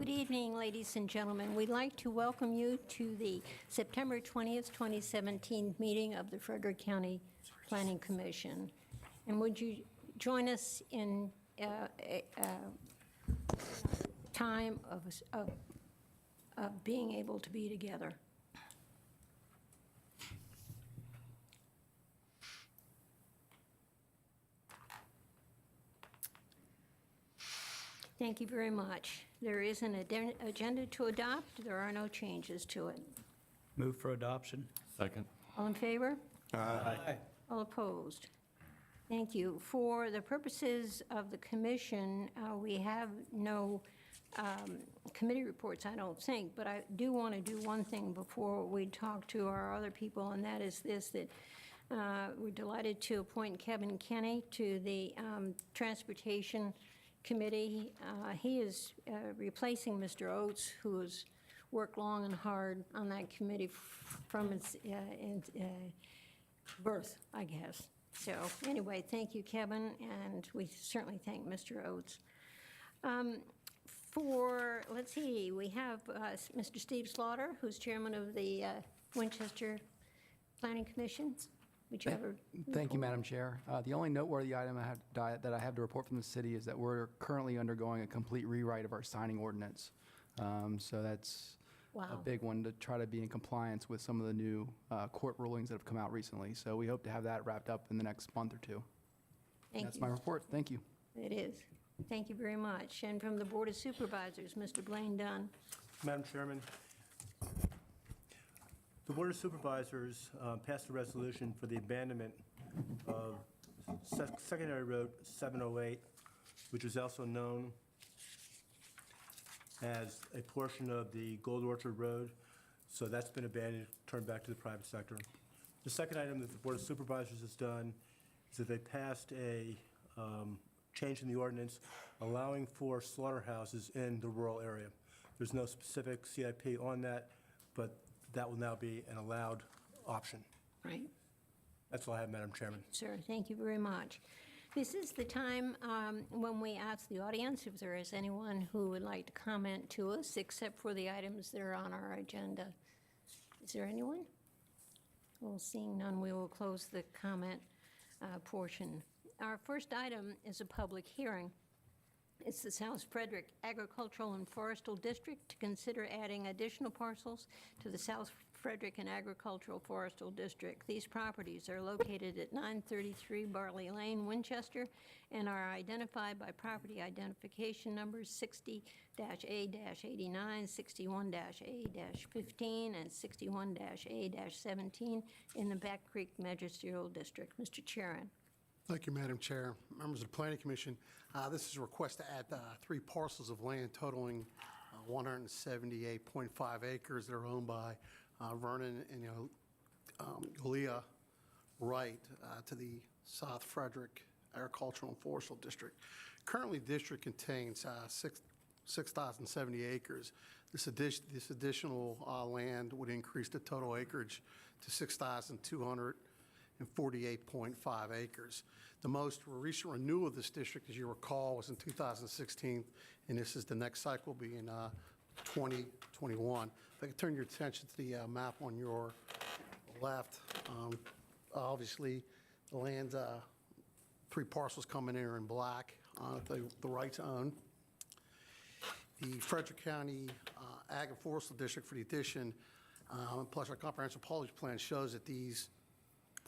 Good evening, ladies and gentlemen. We'd like to welcome you to the September 20th, 2017 meeting of the Frederick County Planning Commission. And would you join us in a time of being able to be together? Thank you very much. There is an agenda to adopt. There are no changes to it. Move for adoption. Second. All in favor? Aye. All opposed? Thank you. For the purposes of the commission, we have no committee reports, I don't think, but I do want to do one thing before we talk to our other people, and that is this, that we're delighted to appoint Kevin Kenny to the Transportation Committee. He is replacing Mr. Oates, who has worked long and hard on that committee from its birth, I guess. So anyway, thank you, Kevin, and we certainly thank Mr. Oates. Let's see, we have Mr. Steve Slaughter, who's chairman of the Winchester Planning Commission. Would you ever? Thank you, Madam Chair. The only noteworthy item that I have to report from the city is that we're currently undergoing a complete rewrite of our signing ordinance. So that's a big one to try to be in compliance with some of the new court rulings that have come out recently. So we hope to have that wrapped up in the next month or two. Thank you. That's my report. Thank you. It is. Thank you very much. And from the Board of Supervisors, Mr. Blaine Dunn. Madam Chairman, the Board of Supervisors passed a resolution for the abandonment of Secondary Road 708, which is also known as a portion of the Gold Orchard Road. So that's been abandoned, turned back to the private sector. The second item that the Board of Supervisors has done is that they passed a change in the ordinance allowing for slaughterhouses in the rural area. There's no specific CIP on that, but that will now be an allowed option. Right. That's all I have, Madam Chairman. Sir, thank you very much. This is the time when we ask the audience if there is anyone who would like to comment to us, except for the items that are on our agenda. Is there anyone? Well, seeing none, we will close the comment portion. Our first item is a public hearing. It's the South Frederick Agricultural and Forestal District to consider adding additional parcels to the South Frederick and Agricultural Forestal District. These properties are located at 933 Barley Lane, Winchester, and are identified by property identification numbers 60-A-89, 61-A-15, and 61-A-17 in the Back Creek Magisterial District. Mr. Chairman. Thank you, Madam Chair. Members of the Planning Commission, this is a request to add 3 parcels of land totaling 178.5 acres that are owned by Vernon and Golia Wright to the South Frederick Agricultural and Forestal District. Currently, the district contains 6,070 acres. This additional land would increase the total acreage to 6,248.5 acres. The most recent renewal of this district, as you recall, was in 2016, and this is the next cycle will be in 2021. If I could turn your attention to the map on your left, obviously the land, 3 parcels coming in are in black, the rights owned. The Frederick County Ag and Forestal District for the addition, plus our comprehensive policy plan shows that these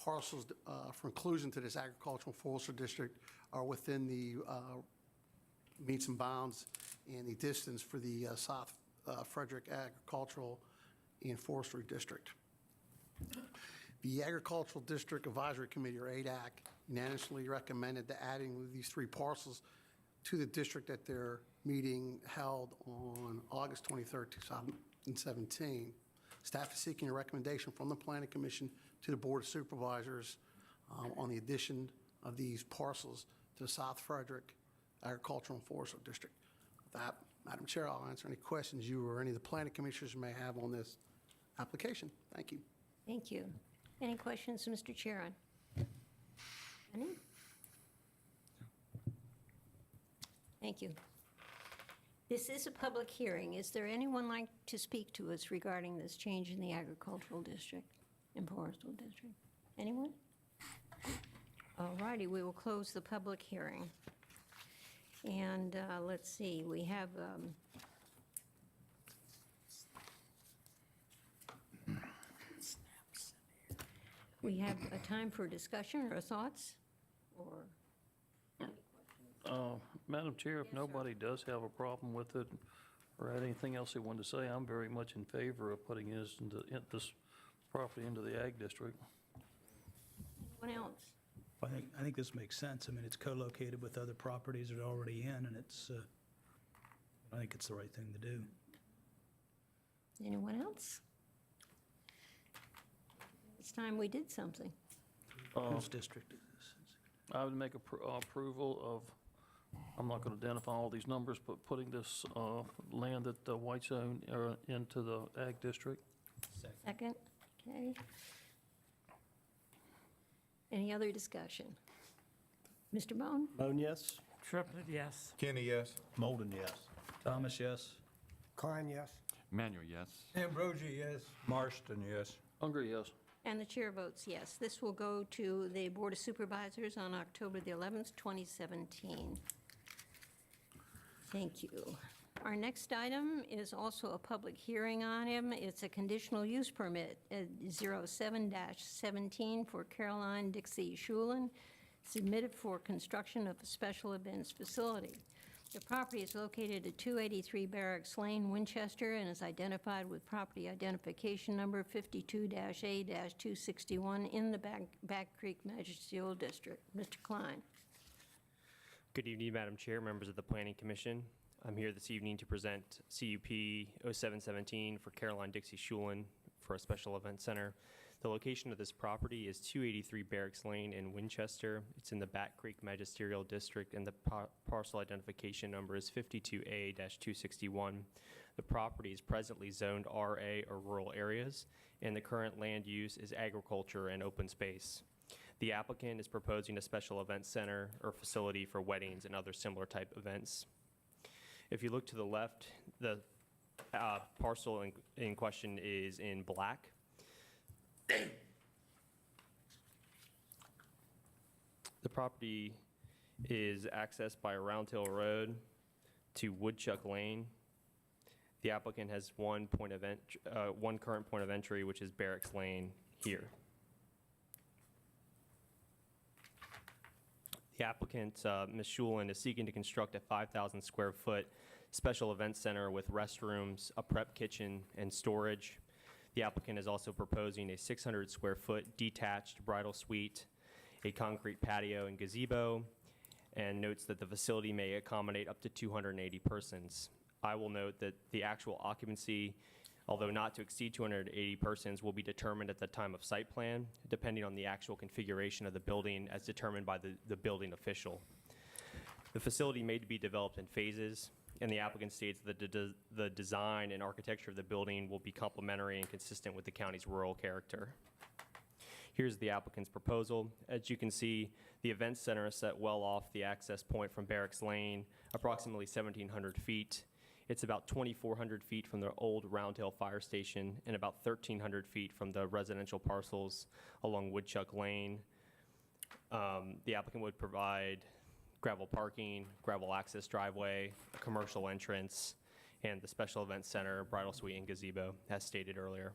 parcels for inclusion to this agricultural forestal district are within the meets and bounds and the distance for the South Frederick Agricultural and Forestry District. The Agricultural District Advisory Committee, or ADAC, unanimously recommended the adding these 3 parcels to the district at their meeting held on August 23rd, 2017. Staff is seeking a recommendation from the Planning Commission to the Board of Supervisors on the addition of these parcels to the South Frederick Agricultural and Forestal District. With that, Madam Chair, I'll answer any questions you or any of the Planning Commissioners may have on this application. Thank you. Thank you. Any questions, Mr. Chairman? Any? Thank you. This is a public hearing. Is there anyone like to speak to us regarding this change in the agricultural district and forestal district? Anyone? All righty, we will close the public hearing. And let's see, we have, a time for discussion or thoughts, or? Madam Chair, if nobody does have a problem with it or had anything else they wanted to say, I'm very much in favor of putting this property into the ag district. Anyone else? I think this makes sense. I mean, it's co-located with other properties that are already in, and I think it's the right thing to do. Anyone else? It's time we did something. Whose district is this? I would make approval of, I'm not going to identify all these numbers, but putting this land that the Whites own into the ag district. Second, okay. Any other discussion? Mr. Bone? Bone, yes? Triplett, yes. Kenny, yes. Molden, yes. Thomas, yes. Klein, yes. Manuel, yes. Ambrosi, yes. Marston, yes. Unger, yes. And the chair votes yes. This will go to the Board of Supervisors on October the 11th, 2017. Thank you. Our next item is also a public hearing item. It's a conditional use permit, 07-17 for Caroline Dixie Schulin, submitted for construction of a special events facility. The property is located at 283 Barracks Lane, Winchester, and is identified with property identification number 52-A-261 in the Back Creek Magisterial District. Mr. Klein. Good evening, Madam Chair, members of the Planning Commission. I'm here this evening to present CUP 0717 for Caroline Dixie Schulin for a special event center. The location of this property is 283 Barracks Lane in Winchester. It's in the Back Creek Magisterial District, and the parcel identification number is 52A-261. The property is presently zoned RA, or rural areas, and the current land use is agriculture and open space. The applicant is proposing a special event center or facility for weddings and other similar type events. If you look to the left, the parcel in question is in black. The property is accessed by Round Hill Road to Woodchuck Lane. The applicant has one current point of entry, which is Barracks Lane here. The applicant, Ms. Schulin, is seeking to construct a 5,000 square foot special event center with restrooms, a prep kitchen, and storage. The applicant is also proposing a 600 square foot detached bridal suite, a concrete patio and gazebo, and notes that the facility may accommodate up to 280 persons. I will note that the actual occupancy, although not to exceed 280 persons, will be determined at the time of site plan, depending on the actual configuration of the building as determined by the building official. The facility may be developed in phases, and the applicant states that the design and architecture of the building will be complementary and consistent with the county's rural character. Here's the applicant's proposal. As you can see, the event center is set well off the access point from Barracks Lane, approximately 1,700 feet. It's about 2,400 feet from the old Round Hill Fire Station and about 1,300 feet from the residential parcels along Woodchuck Lane. The applicant would provide gravel parking, gravel access driveway, a commercial entrance, and the special event center, bridal suite, and gazebo, as stated earlier.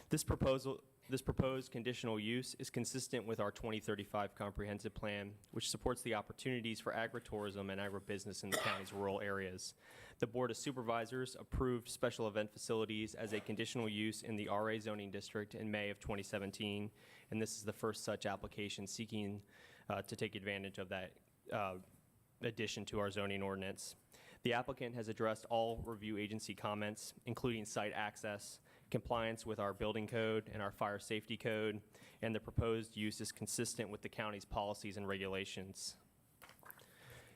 This proposed conditional use is consistent with our 2035 comprehensive plan, which supports the opportunities for agritourism and agribusiness in the county's rural areas. The Board of Supervisors approved special event facilities as a conditional use in the RA zoning district in May of 2017, and this is the first such application seeking to take advantage of that addition to our zoning ordinance. The applicant has addressed all review agency comments, including site access, compliance with our building code and our fire safety code, and the proposed use is consistent with the county's policies and regulations.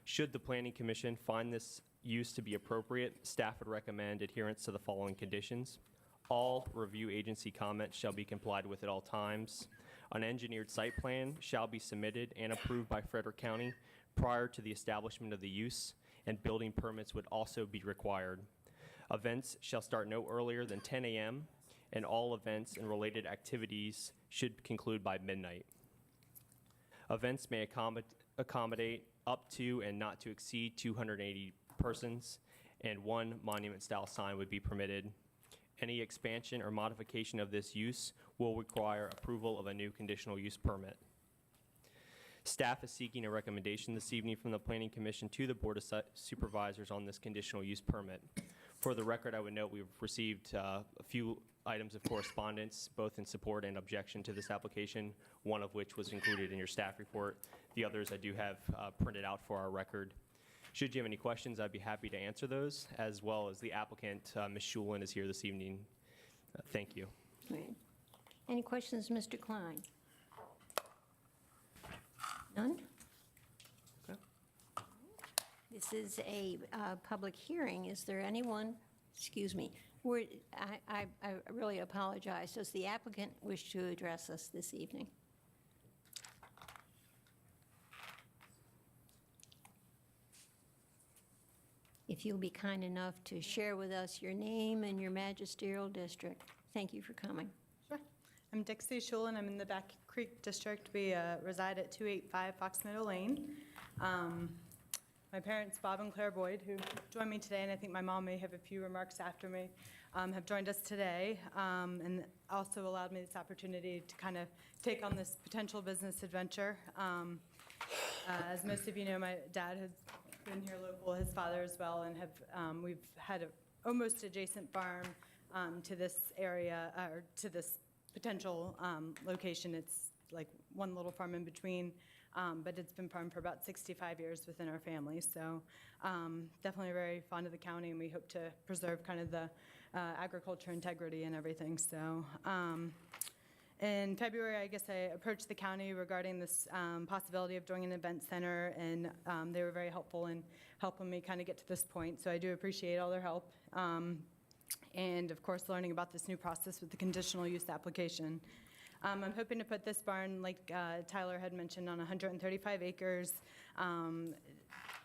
Should the Planning Commission find this use to be appropriate, staff would recommend adherence to the following conditions. All review agency comments shall be complied with at all times. An engineered site plan shall be submitted and approved by Frederick County prior to the establishment of the use, and building permits would also be required. Events shall start no earlier than 10 a.m., and all events and related activities should conclude by midnight. Events may accommodate up to and not to exceed 280 persons, and one monument-style sign would be permitted. Any expansion or modification of this use will require approval of a new conditional use permit. Staff is seeking a recommendation this evening from the Planning Commission to the Board of Supervisors on this conditional use permit. For the record, I would note we've received a few items of correspondence, both in support and objection to this application, one of which was included in your staff report. The others I do have printed out for our record. Should you have any questions, I'd be happy to answer those, as well as the applicant, Ms. Schulin, is here this evening. Thank you. Right. Any questions, Mr. Klein? None? Okay. This is a public hearing. Is there anyone, excuse me, I really apologize. Does the applicant wish to address us this evening? If you'll be kind enough to share with us your name and your magisterial district. Thank you for coming. Sure. I'm Dixie Schulin. I'm in the Back Creek District. We reside at 285 Fox Meadow Lane. My parents, Bob and Claire Boyd, who joined me today, and I think my mom may have a few remarks after me, have joined us today, and also allowed me this opportunity to kind of take on this potential business adventure. As most of you know, my dad has been here local, his father as well, and we've had an almost adjacent farm to this area, or to this potential location. It's like one little farm in between, but it's been farmed for about 65 years within our family. So definitely very fond of the county, and we hope to preserve kind of the agriculture integrity and everything. So in February, I guess I approached the county regarding this possibility of doing an event center, and they were very helpful in helping me kind of get to this point. So I do appreciate all their help. And of course, learning about this new process with the conditional use application. I'm hoping to put this barn, like Tyler had mentioned, on 135 acres.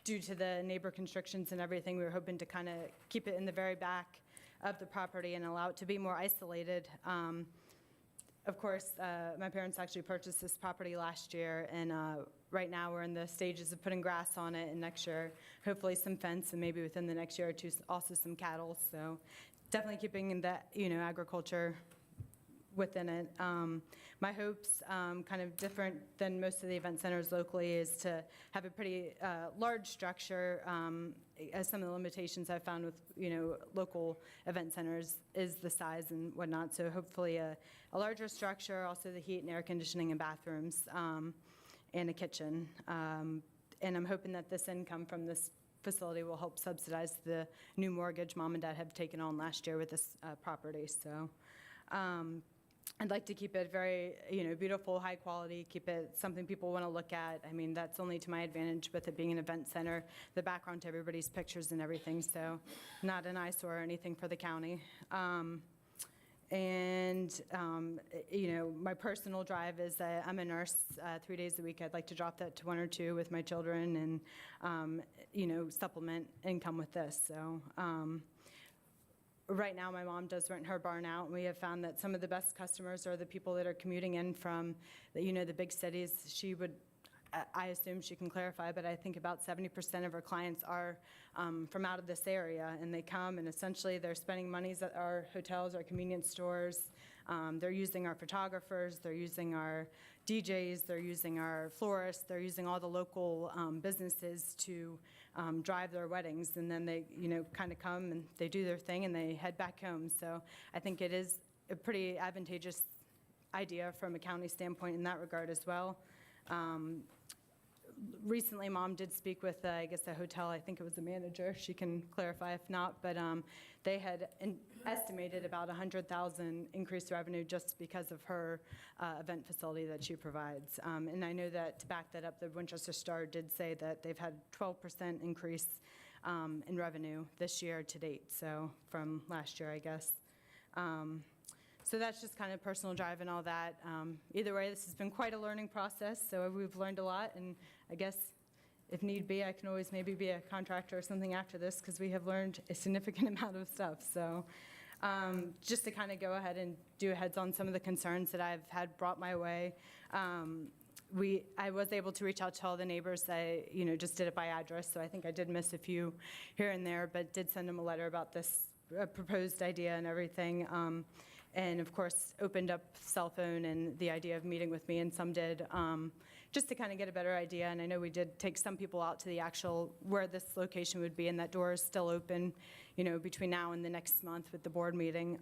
Due to the neighbor constrictions and everything, we were hoping to kind of keep it in the very back of the property and allow it to be more isolated. Of course, my parents actually purchased this property last year, and right now we're in the stages of putting grass on it, and next year, hopefully some fence, and maybe within the next year or two, also some cattle. So definitely keeping that, agriculture within it. My hopes, kind of different than most of the event centers locally, is to have a pretty large structure. As some of the limitations I've found with, local event centers is the size and whatnot. So hopefully a larger structure, also the heat and air conditioning and bathrooms, and a kitchen. And I'm hoping that this income from this facility will help subsidize the new mortgage Mom and Dad have taken on last year with this property. So I'd like to keep it very, beautiful, high quality, keep it something people want to look at. I mean, that's only to my advantage with it being an event center, the background to everybody's pictures and everything, so not an eyesore or anything for the county. My personal drive is I'm a nurse 3 days a week. I'd like to drop that to 1 or 2 with my children and, supplement income with this. So right now, my mom does rent her barn out, and we have found that some of the best customers are the people that are commuting in from the big cities. She would, I assume she can clarify, but I think about 70% of her clients are from out of this area, and they come, and essentially they're spending monies at our hotels, our convenience stores. They're using our photographers, they're using our DJs, they're using our florists, they're using all the local businesses to drive their weddings, and then they, kind of come and they do their thing and they head back home. So I think it is a pretty advantageous idea from a county standpoint in that regard as well. Recently, Mom did speak with, I guess, a hotel. I think it was the manager. She can clarify if not, but they had estimated about $100,000 increased revenue just because of her event facility that she provides. And I know that to back that up, the Winchester Star did say that they've had 12% increase in revenue this year to date, so from last year, I guess. So that's just kind of personal drive and all that. Either way, this has been quite a learning process, so we've learned a lot, and I guess if need be, I can always maybe be a contractor or something after this, because we have learned a significant amount of stuff. So just to kind of go ahead and do a heads on some of the concerns that I've had brought my way. I was able to reach out to all the neighbors that, just did it by address, so I think I did miss a few here and there, but did send them a letter about this proposed idea and everything. And of course, opened up cell phone and the idea of meeting with me, and some did, just to kind of get a better idea. And I know we did take some people out to the actual, where this location would be, and that door is still open, between now and the next month with the board meeting.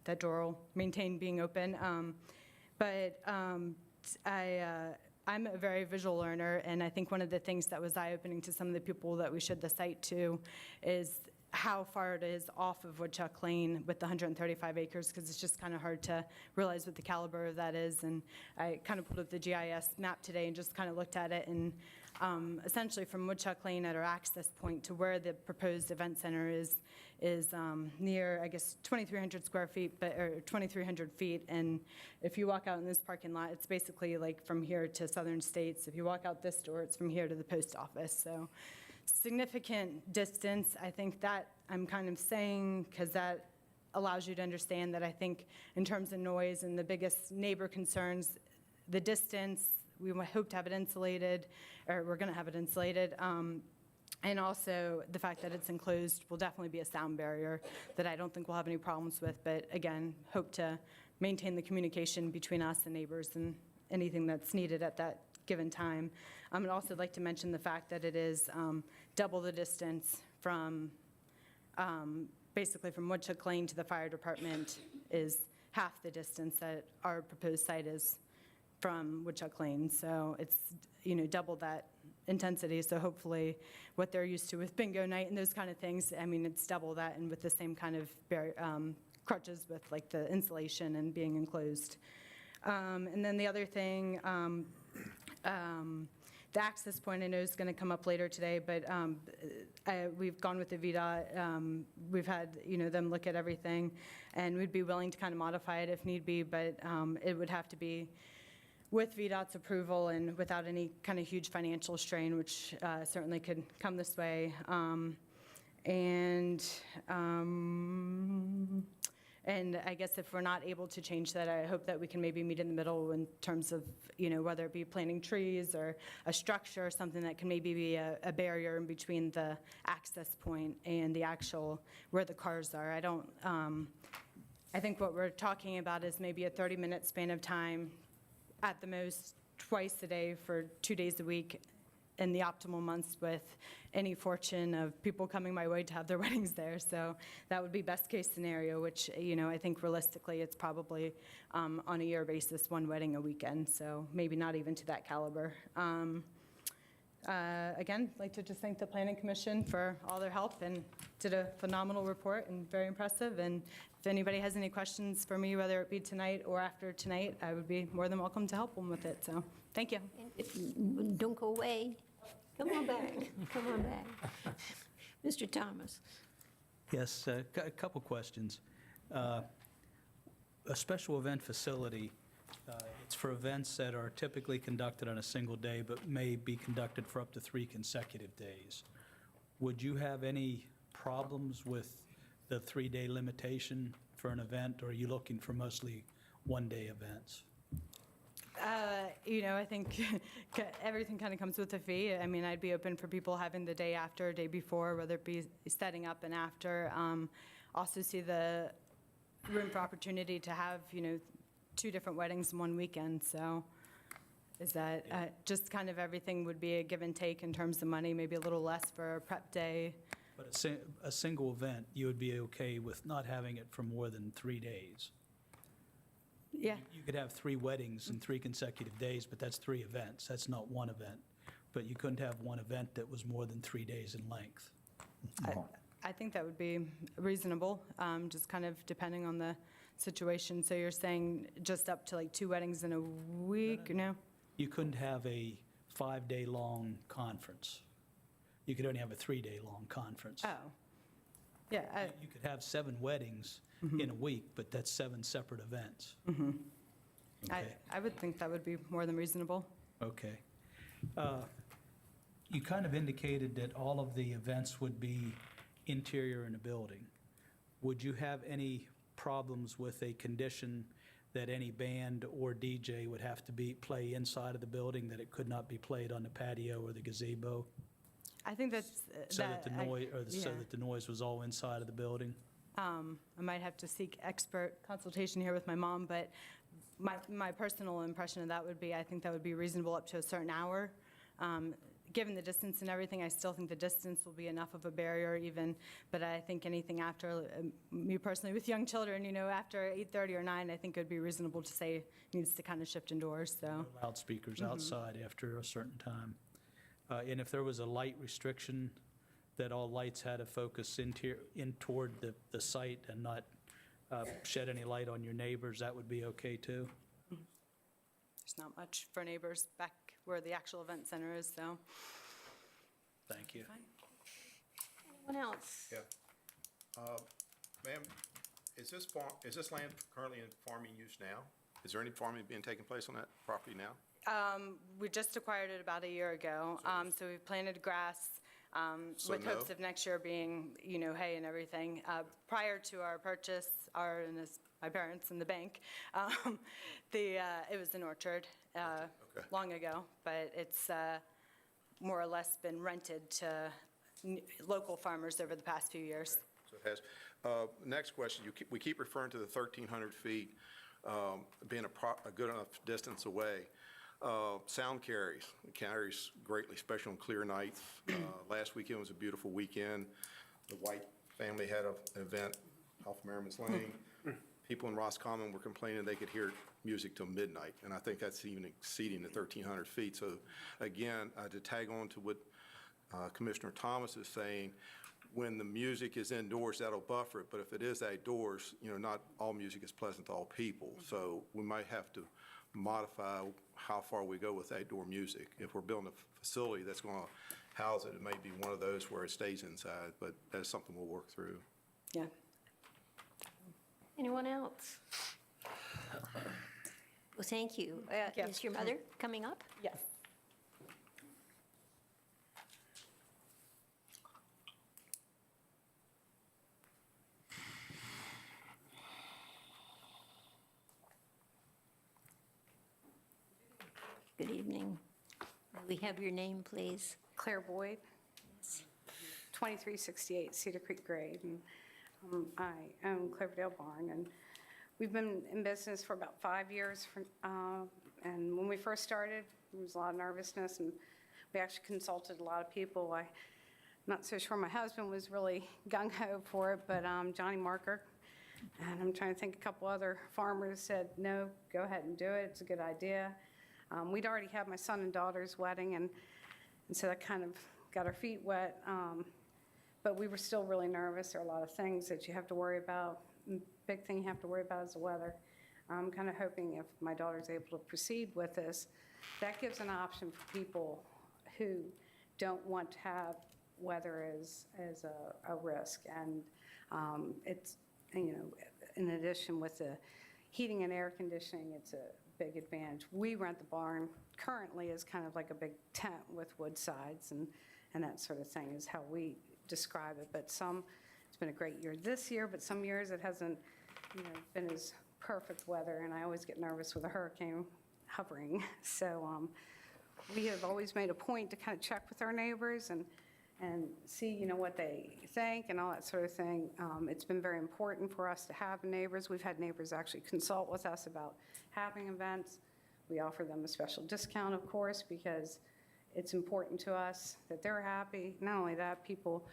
That door will maintain being open. I'm a very visual learner, and I think one of the things that was eye-opening to some of the people that we showed the site to is how far it is off of Woodchuck Lane with the 135 acres, because it's just kind of hard to realize what the caliber of that is. And I kind of pulled up the GIS map today and just kind of looked at it, and essentially from Woodchuck Lane at our access point to where the proposed event center is near, I guess, 2,300 square feet, or 2,300 feet. And if you walk out in this parking lot, it's basically like from here to Southern States. If you walk out this door, it's from here to the post office. So significant distance. I think that I'm kind of saying, because that allows you to understand that I think in terms of noise and the biggest neighbor concerns, the distance, we hope to have it insulated, or we're going to have it insulated. And also the fact that it's enclosed will definitely be a sound barrier that I don't think we'll have any problems with. But again, hope to maintain the communication between us and neighbors and anything that's needed at that given time. I'd also like to mention the fact that it is double the distance from, basically from Woodchuck Lane to the fire department is half the distance that our proposed site is from Woodchuck Lane. So it's, double that intensity. So hopefully what they're used to with bingo night and those kind of things, it's double that, and with the same kind of crutches with like the insulation and being enclosed. And then the other thing, the access point I know is going to come up later today, but we've gone with the VDOT. We've had, them look at everything, and we'd be willing to kind of modify it if need be, but it would have to be with VDOT's approval and without any kind of huge financial strain, which certainly could come this way. And I guess if we're not able to change that, I hope that we can maybe meet in the middle in terms of, whether it be planting trees or a structure or something that can maybe be a barrier in between the access point and the actual, where the cars are. I think what we're talking about is maybe a 30-minute span of time, at the most twice a day for 2 days a week, in the optimal months, with any fortune of people coming my way to have their weddings there. So that would be best case scenario, which, I think realistically it's probably on a year basis, one wedding a weekend. So maybe not even to that caliber. Again, I'd like to just thank the Planning Commission for all their help, and did a phenomenal report and very impressive. And if anybody has any questions for me, whether it be tonight or after tonight, I would be more than welcome to help them with it. So thank you. Don't go away. Come on back. Come on back. Mr. Thomas. Yes, a couple questions. A special event facility, it's for events that are typically conducted on a single day, but may be conducted for up to 3 consecutive days. Would you have any problems with the 3-day limitation for an event, or are you looking for mostly one-day events? I think everything kind of comes with a fee. I'd be open for people having the day after, day before, whether it be setting up and after. Also see the room for opportunity to have, 2 different weddings in one weekend. So is that just kind of everything would be a give and take in terms of money, maybe a little less for a prep day. But a single event, you would be okay with not having it for more than 3 days? Yeah. You could have 3 weddings in 3 consecutive days, but that's 3 events. That's not one event. But you couldn't have one event that was more than 3 days in length. I think that would be reasonable, just kind of depending on the situation. So you're saying just up to like 2 weddings in a week, no? You couldn't have a 5-day-long conference. You could only have a 3-day-long conference. Oh, yeah. You could have 7 weddings in a week, but that's 7 separate events. Okay. I would think that would be more than reasonable. Okay. You kind of indicated that all of the events would be interior in the building. Would you have any problems with a condition that any band or DJ would have to play inside of the building, that it could not be played on the patio or the gazebo? I think that's. So that the noise, so yeah. that the noise was all inside of the building? I might have to seek expert consultation here with my mom, but my personal impression of that would be, I think that would be reasonable up to a certain hour. Given the distance and everything, I still think the distance will be enough of a barrier even, but I think anything after, me personally with young children, after 8:30 or 9, I think it would be reasonable to say needs to kind of shift indoors, so. Loudspeakers outside after a certain time. And if there was a light restriction, that all lights had to focus in toward the site and not shed any light on your neighbors, that would be okay too? There's not much for neighbors back where the actual event center is, so. Thank you. Anyone else? Yeah. Ma'am, is this land currently in farming use now? Is there any farming being taking place on that property now? We just acquired it about a year ago, so we've planted grass So with hopes no? of next year being, hay and everything. Prior to our purchase, my parents and the bank, it was an orchard Okay. long ago, but it's more or less been rented to local farmers over the past few years. So it has. Next question, we keep referring to the 1,300 feet being a good enough distance away. Sound carries greatly, especially on clear nights. Last weekend was a beautiful weekend. The White family had an event off Merriman's Lane. People in Roscommon were complaining they could hear music till midnight, and I think that's even exceeding the 1,300 feet. So again, to tag on to what Commissioner Thomas is saying, when the music is indoors, that'll buffer it, but if it is outdoors, not all music is pleasant to all people. So we might have to modify how far we go with outdoor music. If we're building a facility that's going to house it, it may be one of those where it stays inside, but that's something we'll work through. Yeah. Anyone else? Well, thank you. Yeah. Is your mother coming up? Yes. Good evening. May we have your name, please? Claire Boyd, 2368 Cedar Creek Grade, and I own Cloverdale Barn, and we've been in business for about 5 years, and when we first started, there was a lot of nervousness, and we actually consulted a lot of people. I'm not so sure my husband was really gung-ho for it, but Johnny Marker, and I'm trying to think, a couple other farmers said, no, go ahead and do it, it's a good idea. We'd already had my son and daughter's wedding, and so that kind of got our feet wet, but we were still really nervous. There are a lot of things that you have to worry about. Big thing you have to worry about is the weather. I'm kind of hoping if my daughter's able to proceed with this, that gives an option for people who don't want to have weather as a risk. And it's, in addition with the heating and air conditioning, it's a big advantage. We rent the barn currently as kind of like a big tent with wood sides and that sort of thing is how we describe it. But it's been a great year this year, but some years it hasn't, been as perfect weather, and I always get nervous with a hurricane hovering. So we have always made a point to kind of check with our neighbors and see, what they think and all that sort of thing. It's been very important for us to have neighbors. We've had neighbors actually consult with us about having events. We offer them a special discount, of course, because it's important to us that they're happy. Not only that, people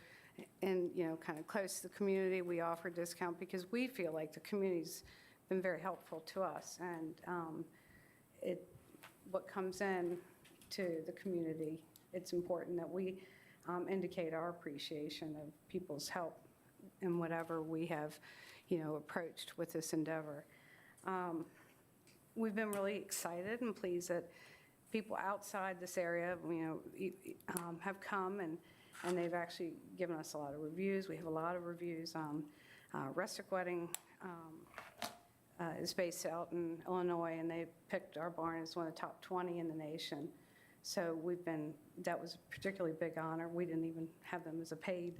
in, kind of close to the community, we offer discount because we feel like the community's been very helpful to us. And what comes in to the community, it's important that we indicate our appreciation of people's help in whatever we have, approached with this endeavor. We've been really excited and pleased that people outside this area, have come and they've actually given us a lot of reviews. We have a lot of reviews. Rustic Wedding is based out in Illinois, and they picked our barn as one of the top 20 in the nation. So that was a particularly big honor. We didn't even have them as a paid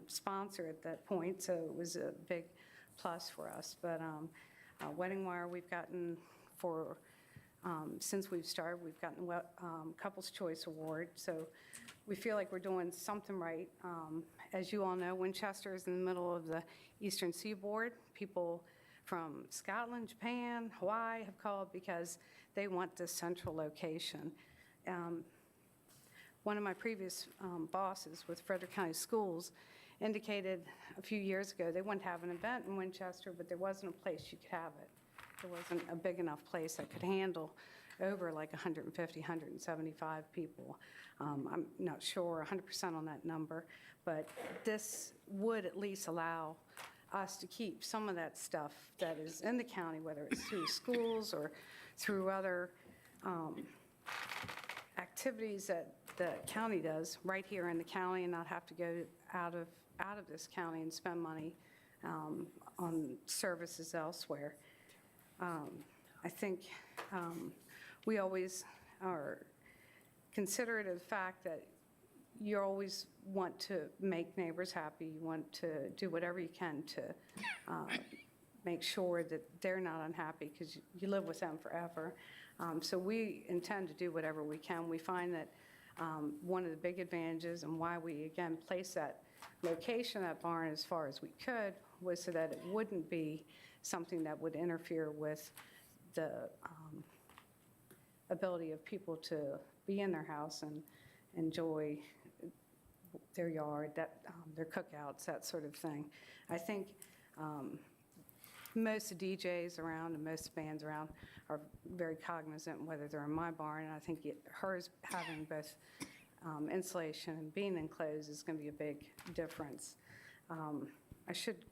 sponsor at that point, so it was a big plus for us. But Wedding Wire, we've gotten since we've started, we've gotten Couples Choice Award, so we feel like we're doing something right. As you all know, Winchester is in the middle of the Eastern Seaboard. People from Scotland, Japan, Hawaii have called because they want this central location. One of my previous bosses with Frederick County Schools indicated a few years ago they wanted to have an event in Winchester, but there wasn't a place you could have it. There wasn't a big enough place that could handle over like 150, 175 people. I'm not sure 100% on that number, but this would at least allow us to keep some of that stuff that is in the county, whether it's through schools or through other activities that the county does right here in the county, and not have to go out of this county and spend money on services elsewhere. I think we always are considerate of the fact that you always want to make neighbors happy. You want to do whatever you can to make sure that they're not unhappy, because you live with them forever. So we intend to do whatever we can. We find that one of the big advantages and why we, again, placed that location, that barn, as far as we could, was so that it wouldn't be something that would interfere with the ability of people to be in their house and enjoy their yard, their cookouts, that sort of thing. I think most of the DJs around and most bands around are very cognizant whether they're in my barn, and I think hers having both insulation and being enclosed is going to be a big difference. I should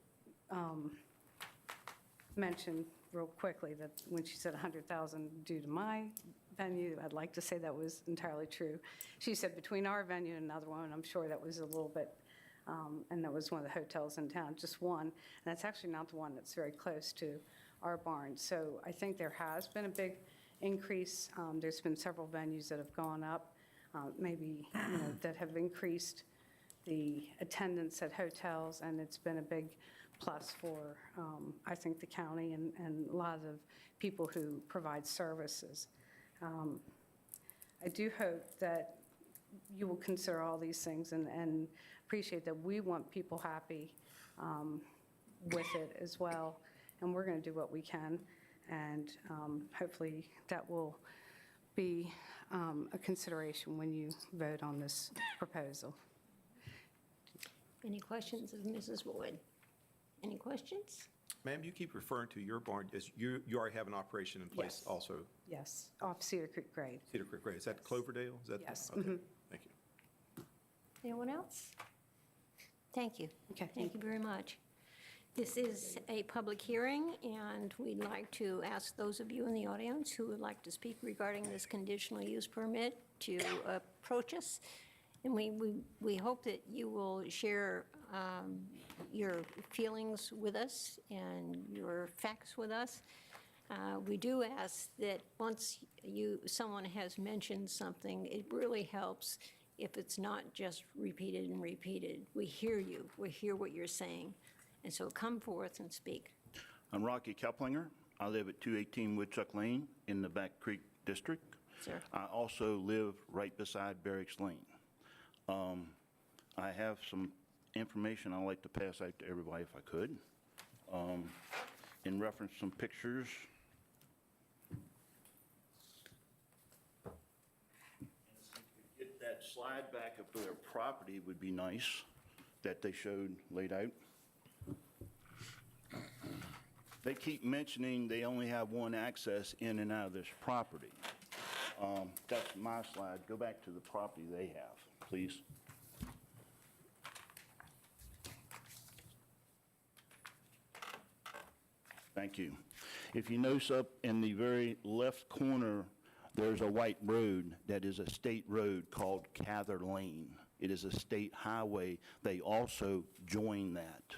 mention real quickly that when she said 100,000 due to my venue, I'd like to say that was entirely true. She said between our venue and another one, I'm sure that was a little bit, and that was one of the hotels in town, just one, and that's actually not the one that's very close to our barn. So I think there has been a big increase. There's been several venues that have gone up, maybe that have increased the attendance at hotels, and it's been a big plus for, I think, the county and a lot of people who provide services. I do hope that you will consider all these things and appreciate that we want people happy with it as well, and we're going to do what we can, and hopefully that will be a consideration when you vote on this proposal. Any questions of Mrs. Boyd? Any questions? Ma'am, you keep referring to your barn, as you already have an operation in place Yes. also, Yes, off Cedar Creek Grade. Cedar Creek Grade. Is that Cloverdale? Is that? Yes. Okay, Mhm. thank you. Anyone else? Thank you. Okay, Thank you very much. This is a public hearing, and we'd like to ask those of you in the audience who would like to speak regarding this conditional use permit to approach us. And we hope that you will share your feelings with us and your facts with us. We do ask that once someone has mentioned something, it really helps if it's not just repeated and repeated. We hear you. We hear what you're saying. And so come forth and speak. I'm Rocky Keplinger. I live at 218 Woodchuck Lane in the Back Creek District. Sir. I also live right beside Barracks Lane. I have some information I'd like to pass out to everybody if I could. In reference to some pictures. Get that slide back of their property would be nice, that they showed laid out. They keep mentioning they only have one access in and out of this property. That's my slide. Go back to the property they have, please. Thank you. If you notice up in the very left corner, there's a white road that is a state road called Cather Lane. It is a state highway. They also join that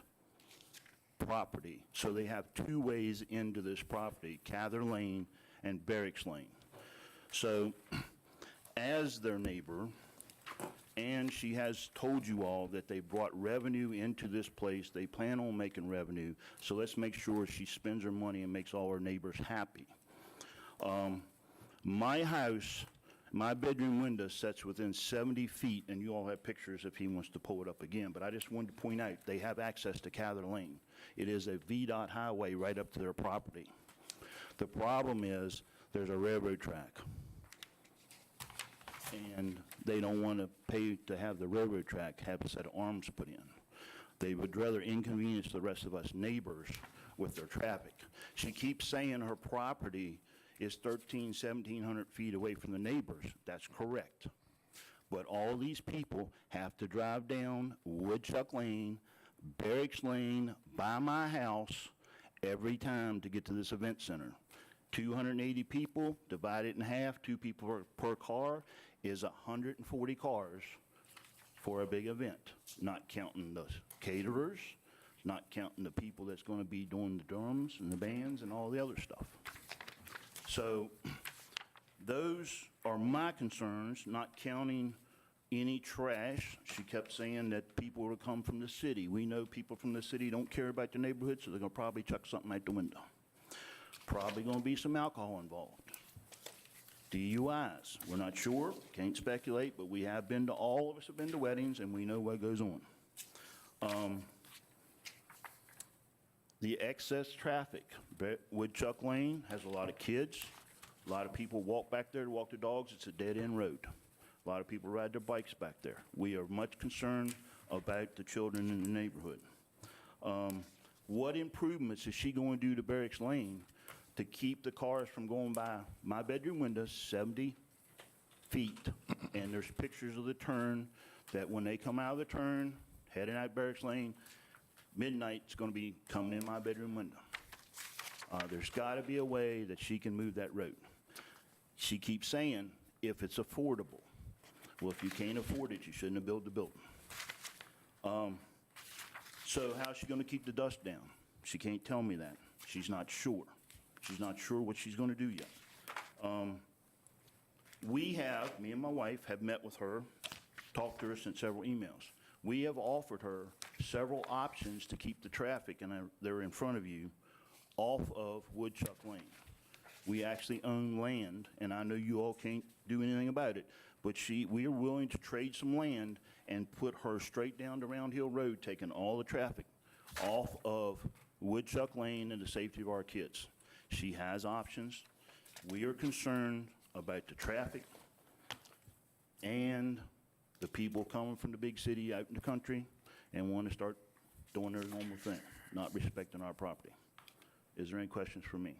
property. So they have two ways into this property, Cather Lane and Barracks Lane. So as their neighbor, and she has told you all that they brought revenue into this place. They plan on making revenue, so let's make sure she spends her money and makes all her neighbors happy. My house, my bedroom window sits within 70 feet, and you all have pictures if he wants to pull it up again, but I just wanted to point out, they have access to Cather Lane. It is a VDOT highway right up to their property. The problem is, there's a railroad track, and they don't want to pay to have the railroad track have a set of arms put in. They would rather inconvenience the rest of us neighbors with their traffic. She keeps saying her property is 1,700 feet away from the neighbors. That's correct. But all these people have to drive down Woodchuck Lane, Barracks Lane, by my house every time to get to this event center. 280 people, divided in half, 2 people per car, is 140 cars for a big event, not counting the caterers, not counting the people that's going to be doing the drums and the bands and all the other stuff. So those are my concerns, not counting any trash. She kept saying that people will come from the city. We know people from the city don't care about the neighborhood, so they're going to probably chuck something out the window. Probably going to be some alcohol involved. DUIs, we're not sure, can't speculate, but we have been to, all of us have been to weddings, and we know what goes on. The excess traffic, Woodchuck Lane has a lot of kids, a lot of people walk back there to walk their dogs. It's a dead-end road. A lot of people ride their bikes back there. We are much concerned about the children in the neighborhood. What improvements is she going to do to Barracks Lane to keep the cars from going by my bedroom window 70 feet? And there's pictures of the turn that when they come out of the turn, heading out Barracks Lane, midnight's going to be coming in my bedroom window. There's got to be a way that she can move that road. She keeps saying, if it's affordable. Well, if you can't afford it, you shouldn't have built the building. So how's she going to keep the dust down? She can't tell me that. She's not sure. She's not sure what she's going to do yet. Me and my wife have met with her, talked to her, sent several emails. We have offered her several options to keep the traffic, and they're in front of you, off of Woodchuck Lane. We actually own land, and I know you all can't do anything about it, but we are willing to trade some land and put her straight down to Round Hill Road, taking all the traffic off of Woodchuck Lane and the safety of our kids. She has options. We are concerned about the traffic and the people coming from the big city out in the country and want to start doing their normal thing, not respecting our property. Is there any questions for me?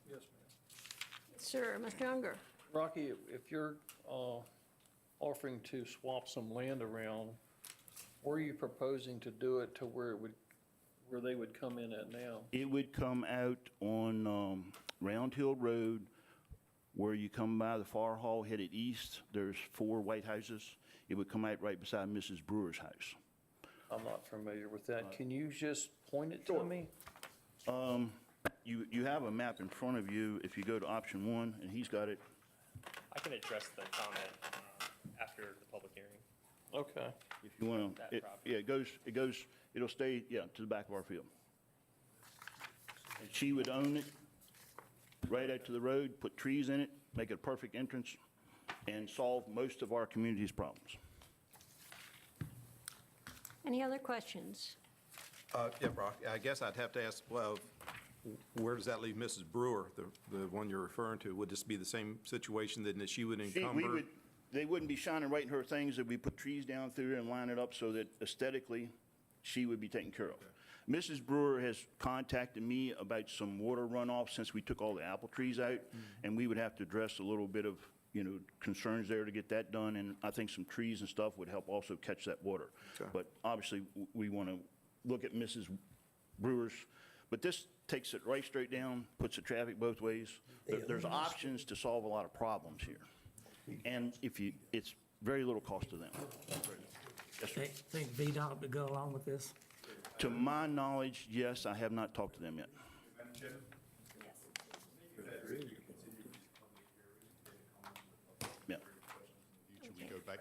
Yes, Sir, Mr. Unger. Rocky, if you're offering to swap some land around, where are you proposing to do it to where they would come in at now? It would come out on Round Hill Road, where you come by the Far Hall, headed east. There's 4 white houses. It would come out right beside Mrs. Brewer's house. I'm not familiar with that. Can you just point it to me? You have a map in front of you if you go to option 1, and he's got it. I can address the comment after the public hearing. Okay. If you want to, yeah, it'll stay, to the back of our field. And she would own it right out to the road, put trees in it, make it a perfect entrance, and solve most of our community's problems. Any other questions? Yeah, Brock, I guess I'd have to ask, well, where does that leave Mrs. Brewer, the one you're referring to? Would this be the same situation that she would encumber? They wouldn't be shining right in her things if we put trees down through there and line it up so that aesthetically, she would be taken care of. Mrs. Brewer has contacted me about some water runoff since we took all the apple trees out, and we would have to address a little bit of, concerns there to get that done, and I think some trees and stuff would help also catch that water. Okay. But obviously, we want to look at Mrs. Brewer's, but this takes it right straight down, puts the traffic both ways. There's options to solve a lot of problems here. And it's very little cost to them. Yes, sir. Think VDOT would go along with this? To my knowledge, yes, I have not talked to them yet.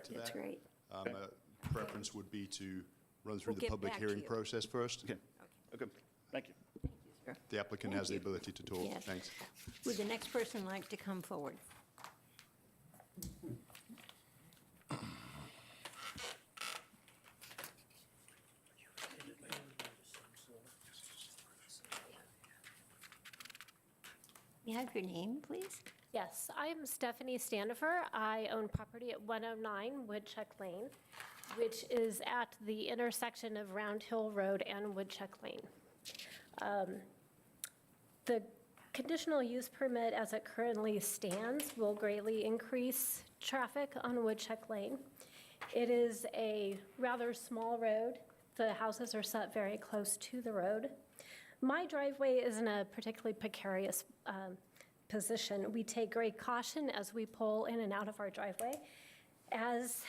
to that. That's great. Preference would be to run through We'll the get public back to hearing you. process first. Okay, okay, thank you. Sure. The applicant Thank has the you. ability to talk. Yes. Thanks. Would the next person like to come forward? You have your name, please? Yes, I'm Stephanie Standifer. I own property at 109 Woodchuck Lane, which is at the intersection of Round Hill Road and Woodchuck Lane. The conditional use permit as it currently stands will greatly increase traffic on Woodchuck Lane. It is a rather small road. The houses are set very close to the road. My driveway is in a particularly precarious position. We take great caution as we pull in and out of our driveway, as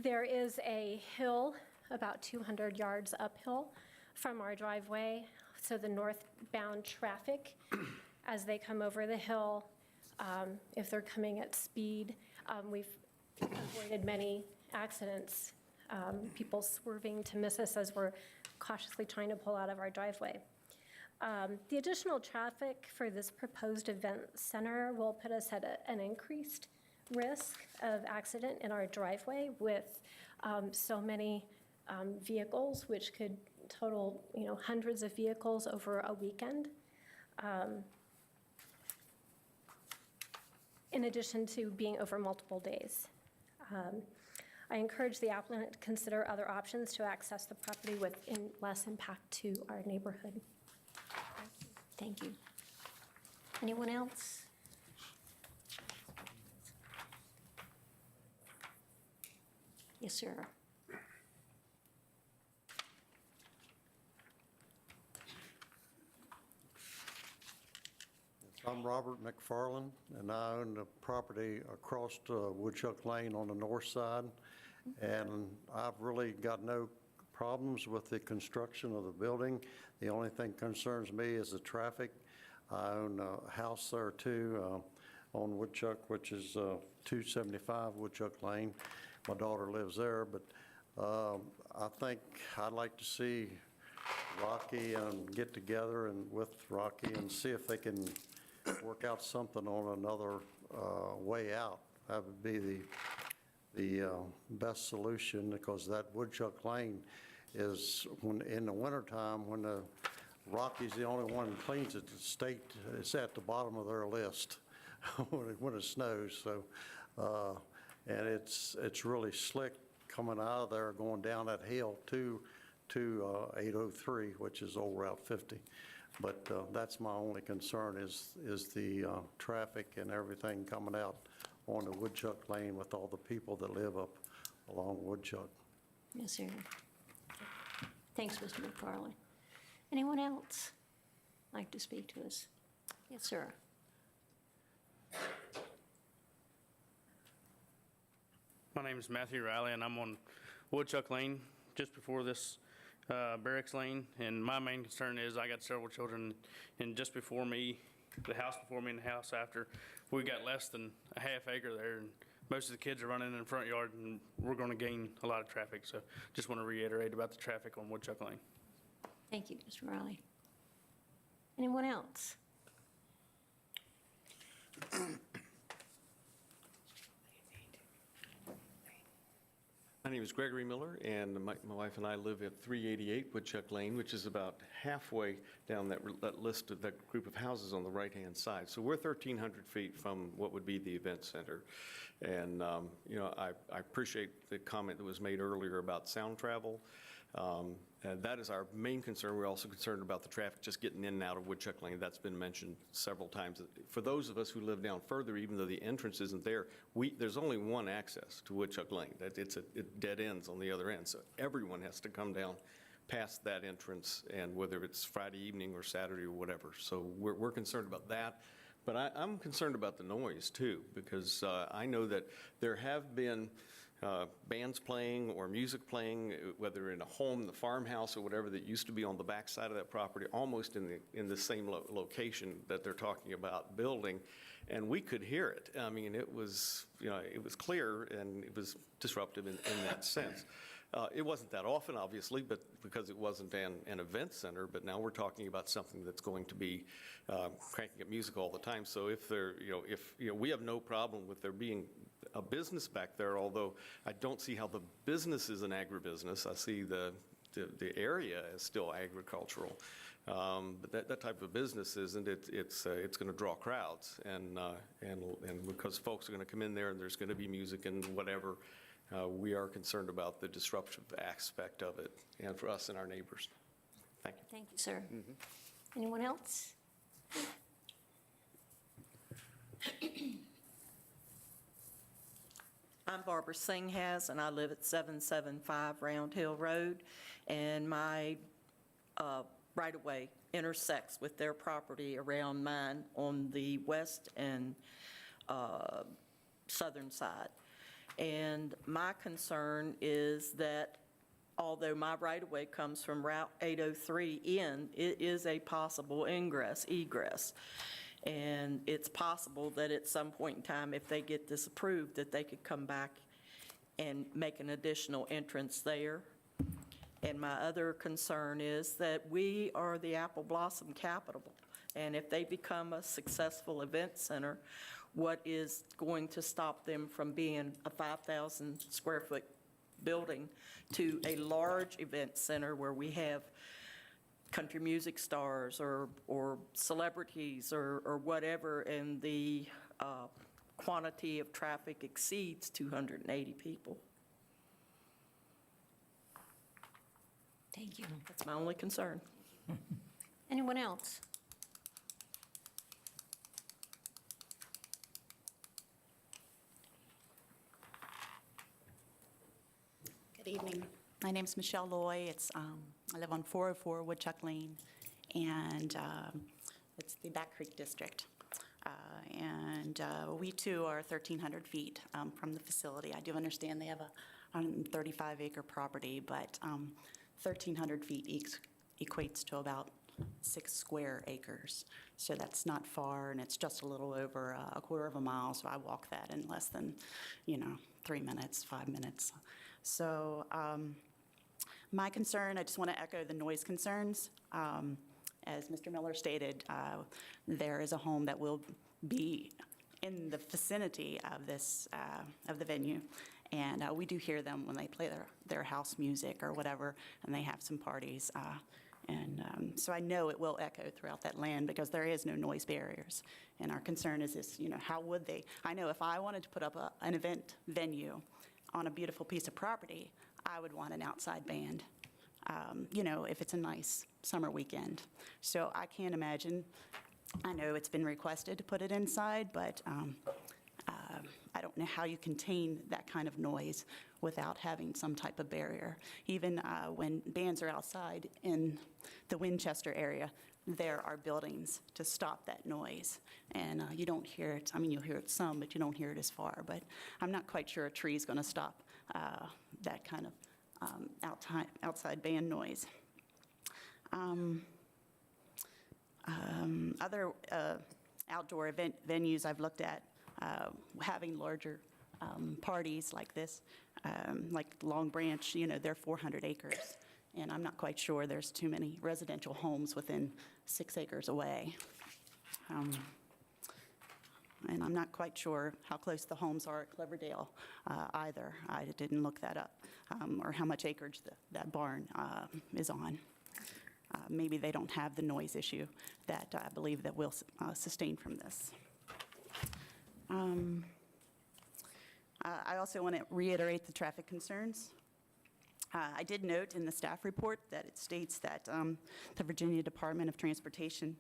there is a hill about 200 yards uphill from our driveway, so the northbound traffic, as they come over the hill, if they're coming at speed, we've avoided many accidents, people swerving to miss us as we're cautiously trying to pull out of our driveway. The additional traffic for this proposed event center will put us at an increased risk of accident in our driveway with so many vehicles, which could total, hundreds of vehicles over a weekend. In addition to being over multiple days. I encourage the applicant to consider other options to access the property with less impact to our neighborhood. Thank you. Anyone else? Yes, sir. I'm Robert McFarland, and I own the property across Woodchuck Lane on the north side. And I've really got no problems with the construction of the building. The only thing concerns me is the traffic. I own a house there too on Woodchuck, which is 275 Woodchuck Lane. My daughter lives there, but I think I'd like to see Rocky and get together and with Rocky and see if they can work out something on another way out. That would be the best solution, because that Woodchuck Lane is, when in the wintertime, when the Rocky's the only one who cleans it, the state is at the bottom of their list when it snows. So, and it's really slick coming out of there, going down that hill to 803, which is old Route 50. But that's my only concern is the traffic and everything coming out on the Woodchuck Lane with all the people that live up along Woodchuck. Yes, sir. Thanks, Mr. McFarland. Anyone else like to speak to us? Yes, sir. My name is Matthew Riley, and I'm on Woodchuck Lane, just before this Barracks Lane. And my main concern is I got several children, and just before me, the house before me and the house after, we got less than a half acre there, and most of the kids are running in the front yard, and we're going to gain a lot of traffic. So just want to reiterate about the traffic on Woodchuck Lane. Thank you, Mr. Riley. Anyone else? My name is Gregory Miller, and my wife and I live at 388 Woodchuck Lane, which is about halfway down that list of that group of houses on the right-hand side. So we're 1,300 feet from what would be the event center. And, I appreciate the comment that was made earlier about sound travel. And that is our main concern. We're also concerned about the traffic just getting in and out of Woodchuck Lane. That's been mentioned several times. For those of us who live down further, even though the entrance isn't there, there's only one access to Woodchuck Lane. It dead ends on the other end. So everyone has to come down past that entrance, and whether it's Friday evening or Saturday or whatever. So we're concerned about that. But I'm concerned about the noise too, because I know that there have been bands playing or music playing, whether in a home, the farmhouse, or whatever that used to be on the backside of that property, almost in the same location that they're talking about building, and we could hear it. I mean, it was, it was clear, and it was disruptive in that sense. It wasn't that often, obviously, but because it wasn't an event center, but now we're talking about something that's going to be cranking up music all the time. So if there, we have no problem with there being a business back there, although I don't see how the business is an agribusiness. I see the area as still agricultural. But that type of business isn't. It's going to draw crowds, and because folks are going to come in there and there's going to be music and whatever, we are concerned about the disruptive aspect of it, and for us and our neighbors. Thank you. Thank you, sir. Anyone else? I'm Barbara Singhas, and I live at 775 Round Hill Road, and my right-of-way intersects with their property around mine on the west and southern side. And my concern is that although my right-of-way comes from Route 803 in, it is a possible egress. And it's possible that at some point in time, if they get this approved, that they could come back and make an additional entrance there. And my other concern is that we are the apple blossom capital. And if they become a successful event center, what is going to stop them from being a 5,000 square foot building to a large event center where we have country music stars or celebrities or whatever, and the quantity of traffic exceeds 280 people? Thank you. That's my only concern. Anyone else? Good evening. My name's Michelle Loy. I live on 404 Woodchuck Lane, and it's the Back Creek District. We too are 1,300 feet from the facility. I do understand they have a 135-acre property, but 1,300 feet equates to about 6 square acres. So that's not far, and it's just a little over a quarter of a mile, so I walk that in less than, 3 minutes, 5 minutes. So my concern, I just want to echo the noise concerns. As Mr. Miller stated, there is a home that will be in the vicinity of this, of the venue. And we do hear them when they play their house music or whatever, and they have some parties. So I know it will echo throughout that land because there is no noise barriers. And our concern is this, how would they? I know if I wanted to put up an event venue on a beautiful piece of property, I would want an outside band, if it's a nice summer weekend. So I can't imagine. I know it's been requested to put it inside, but I don't know how you contain that kind of noise without having some type of barrier. Even when bands are outside in the Winchester area, there are buildings to stop that noise. And you don't hear it. I mean, you'll hear it some, but you don't hear it as far. But I'm not quite sure a tree is going to stop that kind of outside band noise. Other outdoor event venues I've looked at, having larger parties like this, like Long Branch, they're 400 acres. And I'm not quite sure there's too many residential homes within 6 acres away. And I'm not quite sure how close the homes are at Cloverdale either. I didn't look that up, or how much acreage that barn is on. Maybe they don't have the noise issue that I believe that we'll sustain from this. I also want to reiterate the traffic concerns. I did note in the staff report that it states that the Virginia Department of Transportation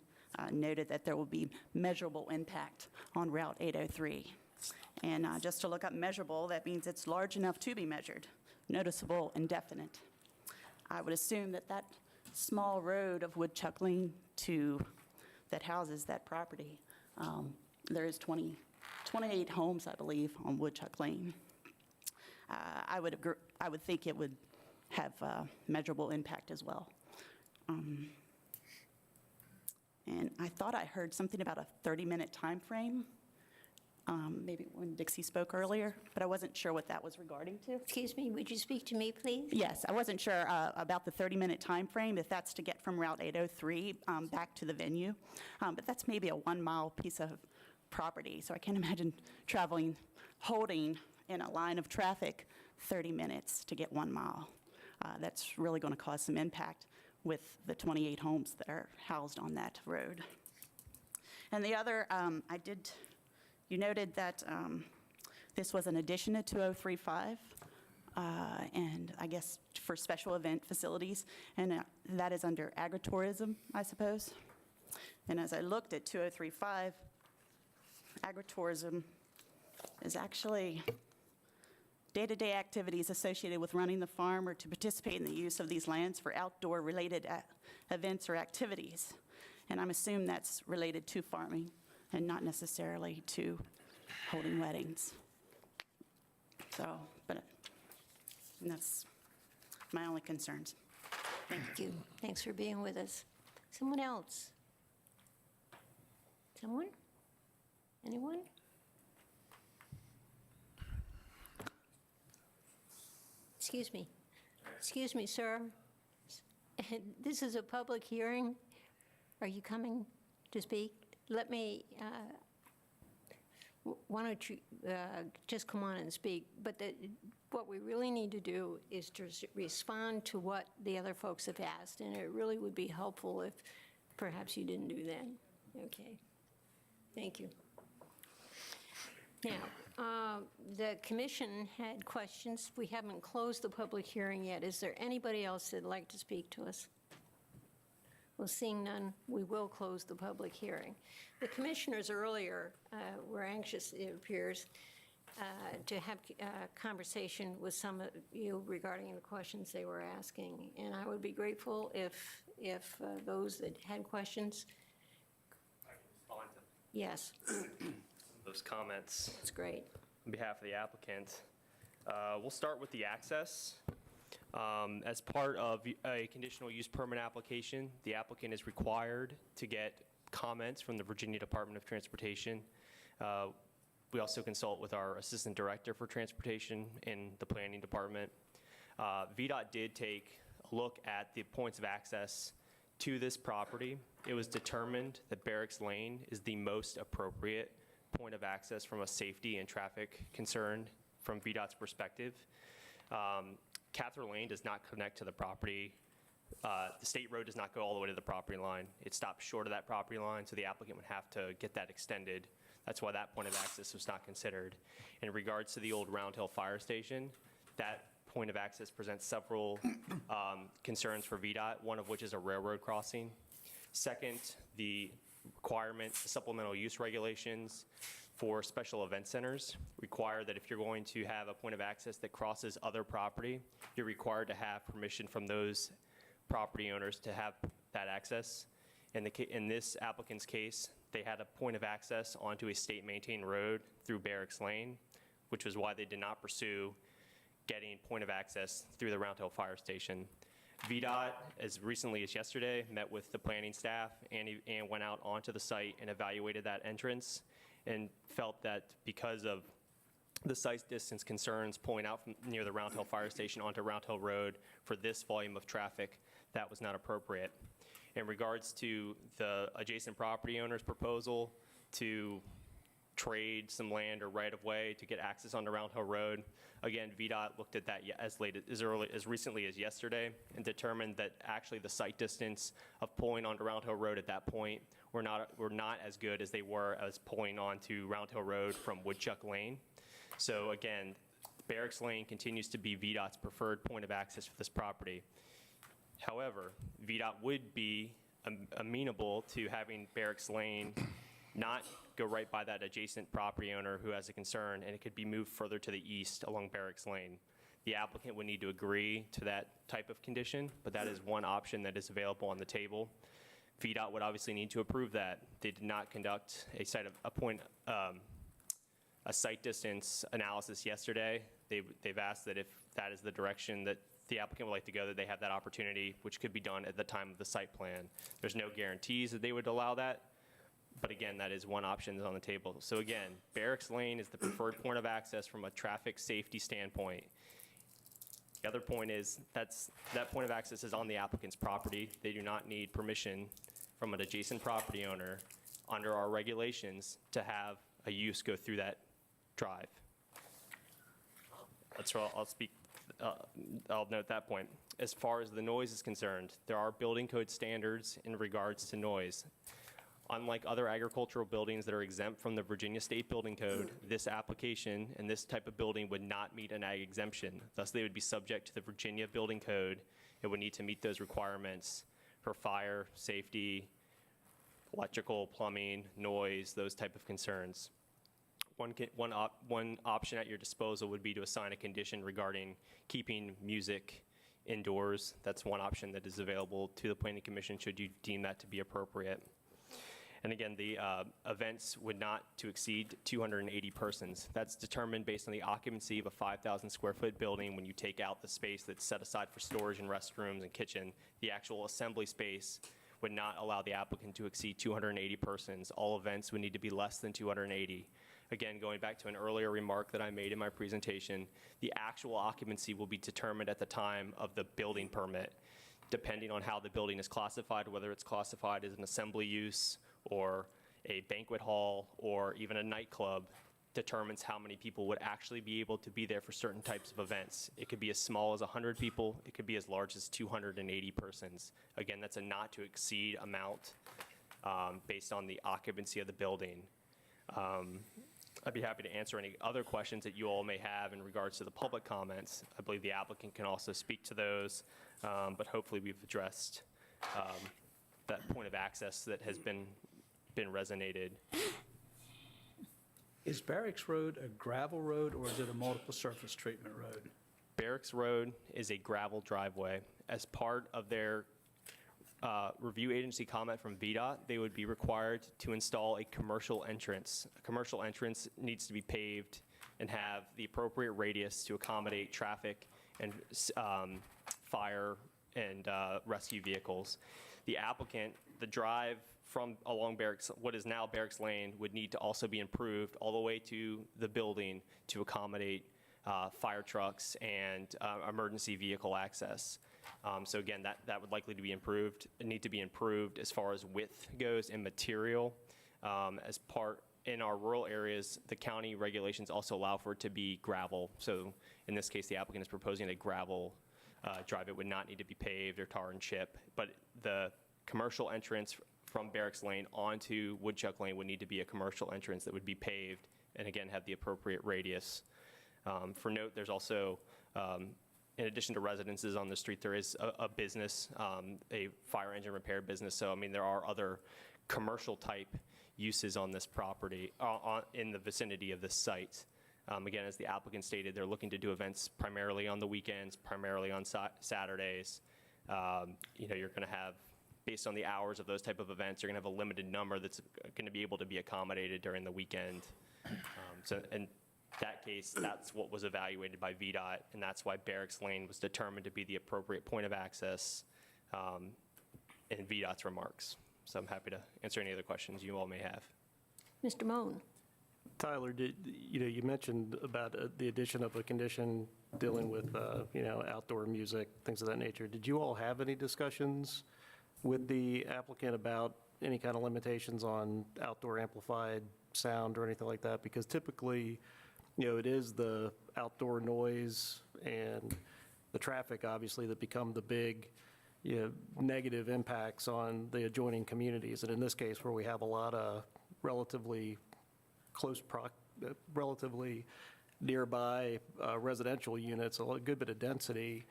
noted that there will be measurable impact on Route 803. And just to look up measurable, that means it's large enough to be measured, noticeable and definite. I would assume that that small road of Woodchuck Lane that houses that property, there is 28 homes, I believe, on Woodchuck Lane. I would agree, I would think it would have measurable impact as well. And I thought I heard something about a 30-minute time frame, maybe when Dixie spoke earlier, but I wasn't sure what that was regarding to. Excuse me, would you speak to me, please? Yes, I wasn't sure about the 30-minute time frame, if that's to get from Route 803 back to the venue. But that's maybe a 1-mile piece of property, so I can't imagine holding in a line of traffic 30 minutes to get 1 mile. That's really going to cause some impact with the 28 homes that are housed on that road. And the other, you noted that this was an addition to 2035, and I guess for special event facilities, and that is under agritourism, I suppose. And as I looked at 2035, agritourism is actually day-to-day activities associated with running the farm or to participate in the use of these lands for outdoor-related events or activities. And I'm assuming that's related to farming and not necessarily to holding weddings. So, but that's my only concerns. Thank you. Thanks for being with us. Someone else? Someone? Anyone? Excuse me, sir. This is a public hearing. Are you coming to speak? Let me, why don't you just come on and speak? But what we really need to do is to respond to what the other folks have asked, and it really would be helpful if perhaps you didn't do that. Okay. Thank you. Now, the commission had questions. We haven't closed the public hearing yet. Is there anybody else that'd like to speak to us? Well, seeing none, we will close the public hearing. The commissioners earlier were anxious, it appears, to have a conversation with some of you regarding the questions they were asking. And I would be grateful if those that had questions. I can respond to Yes. those comments. That's great. On behalf of the applicant, we'll start with the access. As part of a conditional use permit application, the applicant is required to get comments from the Virginia Department of Transportation. We also consult with our Assistant Director for Transportation in the Planning Department. VDOT did take a look at the points of access to this property. It was determined that Barracks Lane is the most appropriate point of access from a safety and traffic concern from VDOT's perspective. Cather Lane does not connect to the property. The state road does not go all the way to the property line. It stops short of that property line, so the applicant would have to get that extended. That's why that point of access was not considered. In regards to the old Round Hill Fire Station, that point of access presents several concerns for VDOT, one of which is a railroad crossing. Second, the requirements, the supplemental use regulations for special event centers require that if you're going to have a point of access that crosses other property, you're required to have permission from those property owners to have that access. In this applicant's case, they had a point of access onto a state-maintained road through Barracks Lane, which was why they did not pursue getting point of access through the Round Hill Fire Station. VDOT, as recently as yesterday, met with the planning staff and went out onto the site and evaluated that entrance and felt that because of the site distance concerns pulling out from near the Round Hill Fire Station onto Round Hill Road for this volume of traffic, that was not appropriate. In regards to the adjacent property owner's proposal to trade some land or right-of-way to get access onto Round Hill Road, again, VDOT looked at that as recently as yesterday and determined that actually the site distance of pulling onto Round Hill Road at that point were not as good as they were as pulling onto Round Hill Road from Woodchuck Lane. So again, Barracks Lane continues to be VDOT's preferred point of access for this property. However, VDOT would be amenable to having Barracks Lane not go right by that adjacent property owner who has a concern, and it could be moved further to the east along Barracks Lane. The applicant would need to agree to that type of condition, but that is one option that is available on the table. VDOT would obviously need to approve that. They did not conduct a a site distance analysis yesterday. They've asked that if that is the direction that the applicant would like to go, that they have that opportunity, which could be done at the time of the site plan. There's no guarantees that they would allow that, but again, that is one option that's on the table. So again, Barracks Lane is the preferred point of access from a traffic safety standpoint. The other point is that point of access is on the applicant's property. They do not need permission from an adjacent property owner under our regulations to have a use go through that drive. That's all I'll speak. I'll note that point. As far as the noise is concerned, there are building code standards in regards to noise. Unlike other agricultural buildings that are exempt from the Virginia State Building Code, this application and this type of building would not meet an ag exemption. Thus, they would be subject to the Virginia Building Code and would need to meet those requirements for fire, safety, electrical, plumbing, noise, those type of concerns. One option at your disposal would be to assign a condition regarding keeping music indoors. That's one option that is available to the Planning Commission should you deem that to be appropriate. And again, the events would not to exceed 280 persons. That's determined based on the occupancy of a 5,000 square foot building. When you take out the space that's set aside for storage and restrooms and kitchen, the actual assembly space would not allow the applicant to exceed 280 persons. All events would need to be less than 280. Again, going back to an earlier remark that I made in my presentation, the actual occupancy will be determined at the time of the building permit, depending on how the building is classified, whether it's classified as an assembly use or a banquet hall or even a nightclub, determines how many people would actually be able to be there for certain types of events. It could be as small as 100 people. It could be as large as 280 persons. Again, that's a not to exceed amount based on the occupancy of the building. I'd be happy to answer any other questions that you all may have in regards to the public comments. I believe the applicant can also speak to those, but hopefully we've addressed that point of access that has been resonated. Is Barracks Road a gravel road, or is it a multiple surface treatment road? Barracks Road is a gravel driveway. As part of their review agency comment from VDOT, they would be required to install a commercial entrance. A commercial entrance needs to be paved and have the appropriate radius to accommodate traffic and fire and rescue vehicles. The applicant, the drive from along Barracks, what is now Barracks Lane, would need to also be improved all the way to the building to accommodate fire trucks and emergency vehicle access. So again, that would likely to be improved. It need to be improved as far as width goes and material. As part in our rural areas, the county regulations also allow for it to be gravel. So in this case, the applicant is proposing a gravel drive. It would not need to be paved or tar and chip, but the commercial entrance from Barracks Lane onto Woodchuck Lane would need to be a commercial entrance that would be paved and again have the appropriate radius. For note, there's also, in addition to residences on the street, there is a business, a fire engine repair business. So I mean, there are other commercial type uses on this property, in the vicinity of this site. Again, as the applicant stated, they're looking to do events primarily on the weekends, primarily on Saturdays. You know, you're going to have, based on the hours of those type of events, you're going to have a limited number that's going to be able to be accommodated during the weekend. So in that case, that's what was evaluated by VDOT, and that's why Barracks Lane was determined to be the appropriate point of access in VDOT's remarks. So I'm happy to answer any other questions you all may have. Mr. Moan. Tyler, you mentioned about the addition of a condition dealing with, outdoor music, things of that nature. Did you all have any discussions with the applicant about any kind of limitations on outdoor amplified sound or anything like that? Because typically, it is the outdoor noise and the traffic, obviously, that become the big, negative impacts on the adjoining communities. And in this case, where we have a lot of relatively relatively nearby residential units, a good bit of density,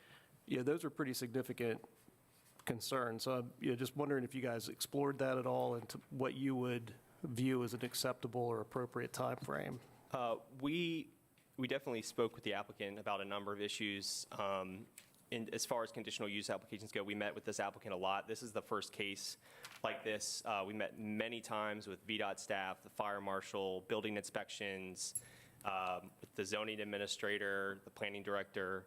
those are pretty significant concerns. So I'm just wondering if you guys explored that at all and what you would view as an acceptable or appropriate time frame. We definitely spoke with the applicant about a number of issues. As far as conditional use applications go, we met with this applicant a lot. This is the first case like this. We met many times with VDOT staff, the fire marshal, building inspections, with the zoning administrator, the planning director.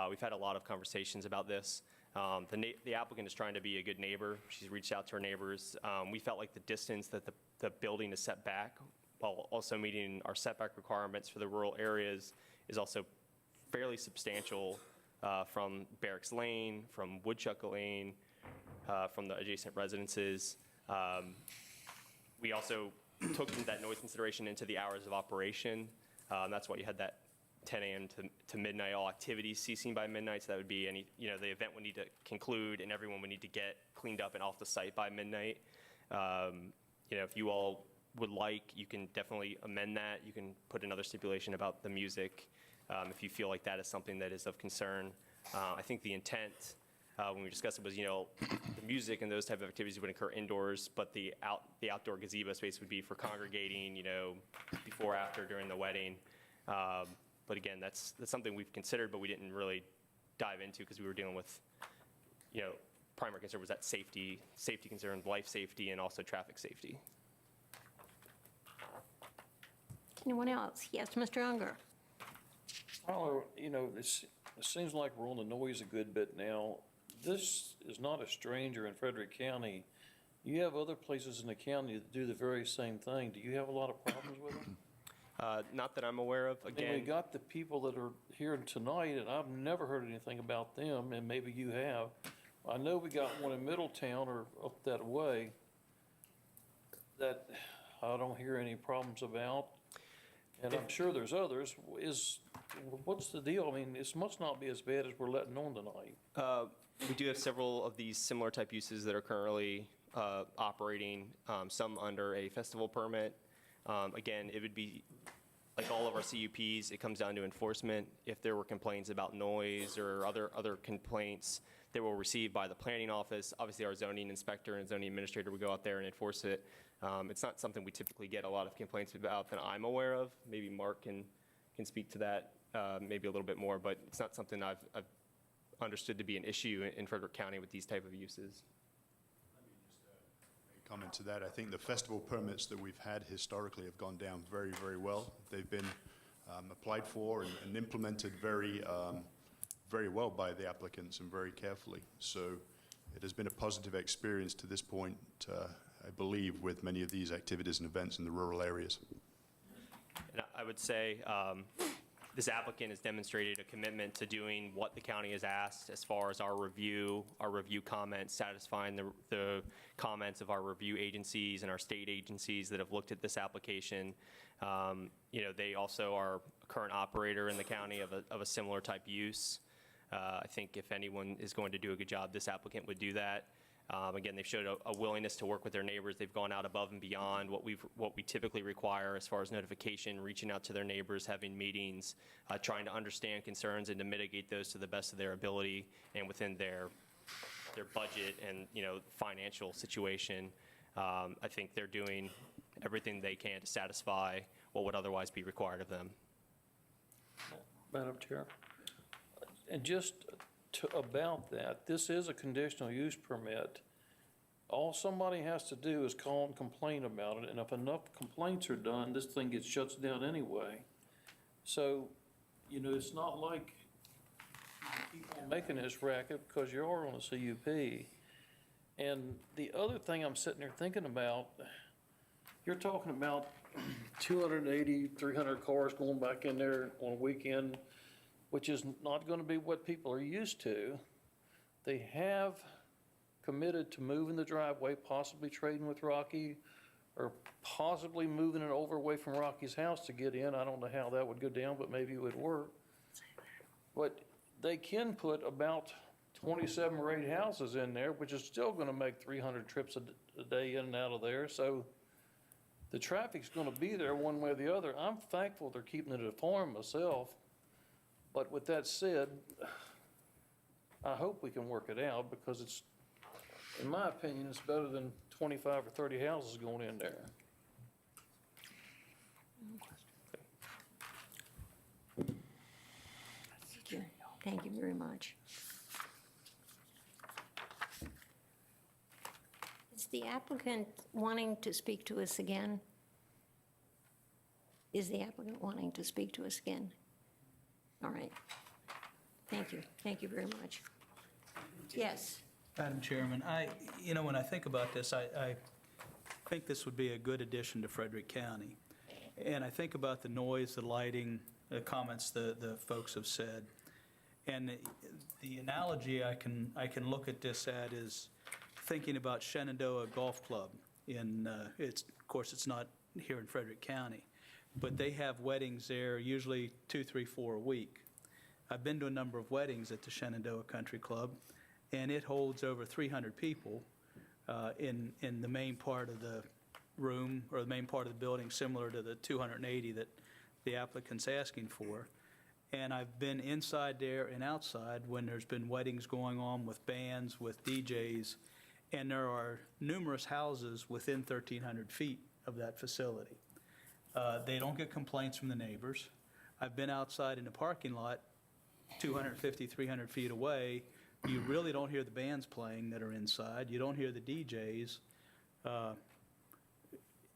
We've had a lot of conversations about this. The applicant is trying to be a good neighbor. She's reached out to her neighbors. We felt like the distance that the building is set back, while also meeting our setback requirements for the rural areas, is also fairly substantial from Barracks Lane, from Woodchuck Lane, from the adjacent residences. We also took that noise consideration into the hours of operation. That's why you had that 10 a.m. to midnight, all activities ceasing by midnight. So that would be any, the event would need to conclude and everyone would need to get cleaned up and off the site by midnight. If you all would like, you can definitely amend that. You can put another stipulation about the music if you feel like that is something that is of concern. I think the intent when we discussed it was, the music and those type of activities would occur indoors, but the outdoor gazebo space would be for congregating, before, after, during the wedding. But again, that's something we've considered, but we didn't really dive into because we were dealing with, primary concern was that safety concerns, life safety, and also traffic safety. Anyone else? Yes, Mr. Unger. Well, it seems like we're on the noise a good bit now. This is not a stranger in Frederick County. You have other places in the county that do the very same thing. Do you have a lot of problems with them? Not that I'm aware of. And Again, we got the people that are here tonight, and I've never heard anything about them, and maybe you have. I know we got one in Middletown or up that way that I don't hear any problems about. And I'm sure there's others. What's the deal? I mean, this must not be as bad as we're letting on tonight. we do have several of these similar type uses that are currently operating, some under a festival permit. Again, it would be like all of our CUPs, it comes down to enforcement. If there were complaints about noise or other complaints, they were received by the planning office. Obviously, our zoning inspector and zoning administrator would go out there and enforce it. It's not something we typically get a lot of complaints about that I'm aware of. Maybe Mark can speak to that maybe a little bit more, but it's not something I've understood to be an issue in Frederick County with these type of uses. Comment to that. I think the festival permits that we've had historically have gone down very, very well. They've been applied for and implemented very well by the applicants and very carefully. So it has been a positive experience to this point, I believe, with many of these activities and events in the rural areas. And I would say this applicant has demonstrated a commitment to doing what the county has asked as far as our review comments, satisfying the comments of our review agencies and our state agencies that have looked at this application. They also are a current operator in the county of a similar type use. I think if anyone is going to do a good job, this applicant would do that. Again, they've showed a willingness to work with their neighbors. They've gone out above and beyond what we typically require as far as notification, reaching out to their neighbors, having meetings, trying to understand concerns and to mitigate those to the best of their ability and within their budget and financial situation. I think they're doing everything they can to satisfy what would otherwise be required of them. Madam Chair, and just about that, this is a conditional use permit. All somebody has to do is call and complain about it, and if enough complaints are done, this thing gets shut down anyway. So, it's not like you keep on making this racket because you are on a CUP. And the other thing I'm sitting there thinking about, you're talking about 280, 300 cars going back in there on a weekend, which is not going to be what people are used to. They have committed to moving the driveway, possibly trading with Rocky, or possibly moving it over away from Rocky's house to get in. I don't know how that would go down, but maybe it would work. But they can put about 27 or 8 houses in there, which is still going to make 300 trips a day in and out of there. So the traffic's going to be there one way or the other. I'm thankful they're keeping it a farm myself. But with that said, I hope we can work it out because it's, in my opinion, it's better than 25 or 30 houses going in there. Thank you very much. Is the applicant wanting to speak to us again? Is the applicant wanting to speak to us again? All right. Thank you. Thank you very much. Yes. Madam Chairman, when I think about this, I think this would be a good addition to Frederick County. And I think about the noise, the lighting, the comments the folks have said. And the analogy I can look at this at is thinking about Shenandoah Golf Club. Of course, it's not here in Frederick County, but they have weddings there usually 2, 3, 4 a week. I've been to a number of weddings at the Shenandoah Country Club, and it holds over 300 people in the main part of the room, or the main part of the building, similar to the 280 that the applicant's asking for. And I've been inside there and outside when there's been weddings going on with bands, with DJs, and there are numerous houses within 1,300 feet of that facility. They don't get complaints from the neighbors. I've been outside in the parking lot 250, 300 feet away. You really don't hear the bands playing that are inside. You don't hear the DJs.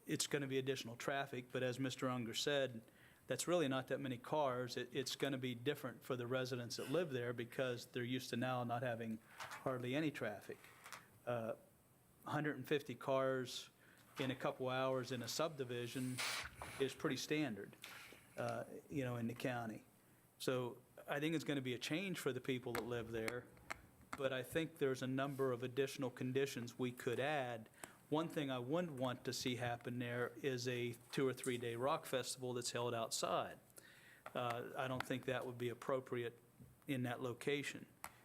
It's going to be additional traffic, but as Mr. Unger said, that's really not that many cars. It's going to be different for the residents that live there because they're used to now not having hardly any traffic. 150 cars in a couple hours in a subdivision is pretty standard, in the county. So I think it's going to be a change for the people that live there, but I think there's a number of additional conditions we could add. One thing I wouldn't want to see happen there is a 2 or 3 day rock festival that's held outside. I don't think that would be appropriate in that location.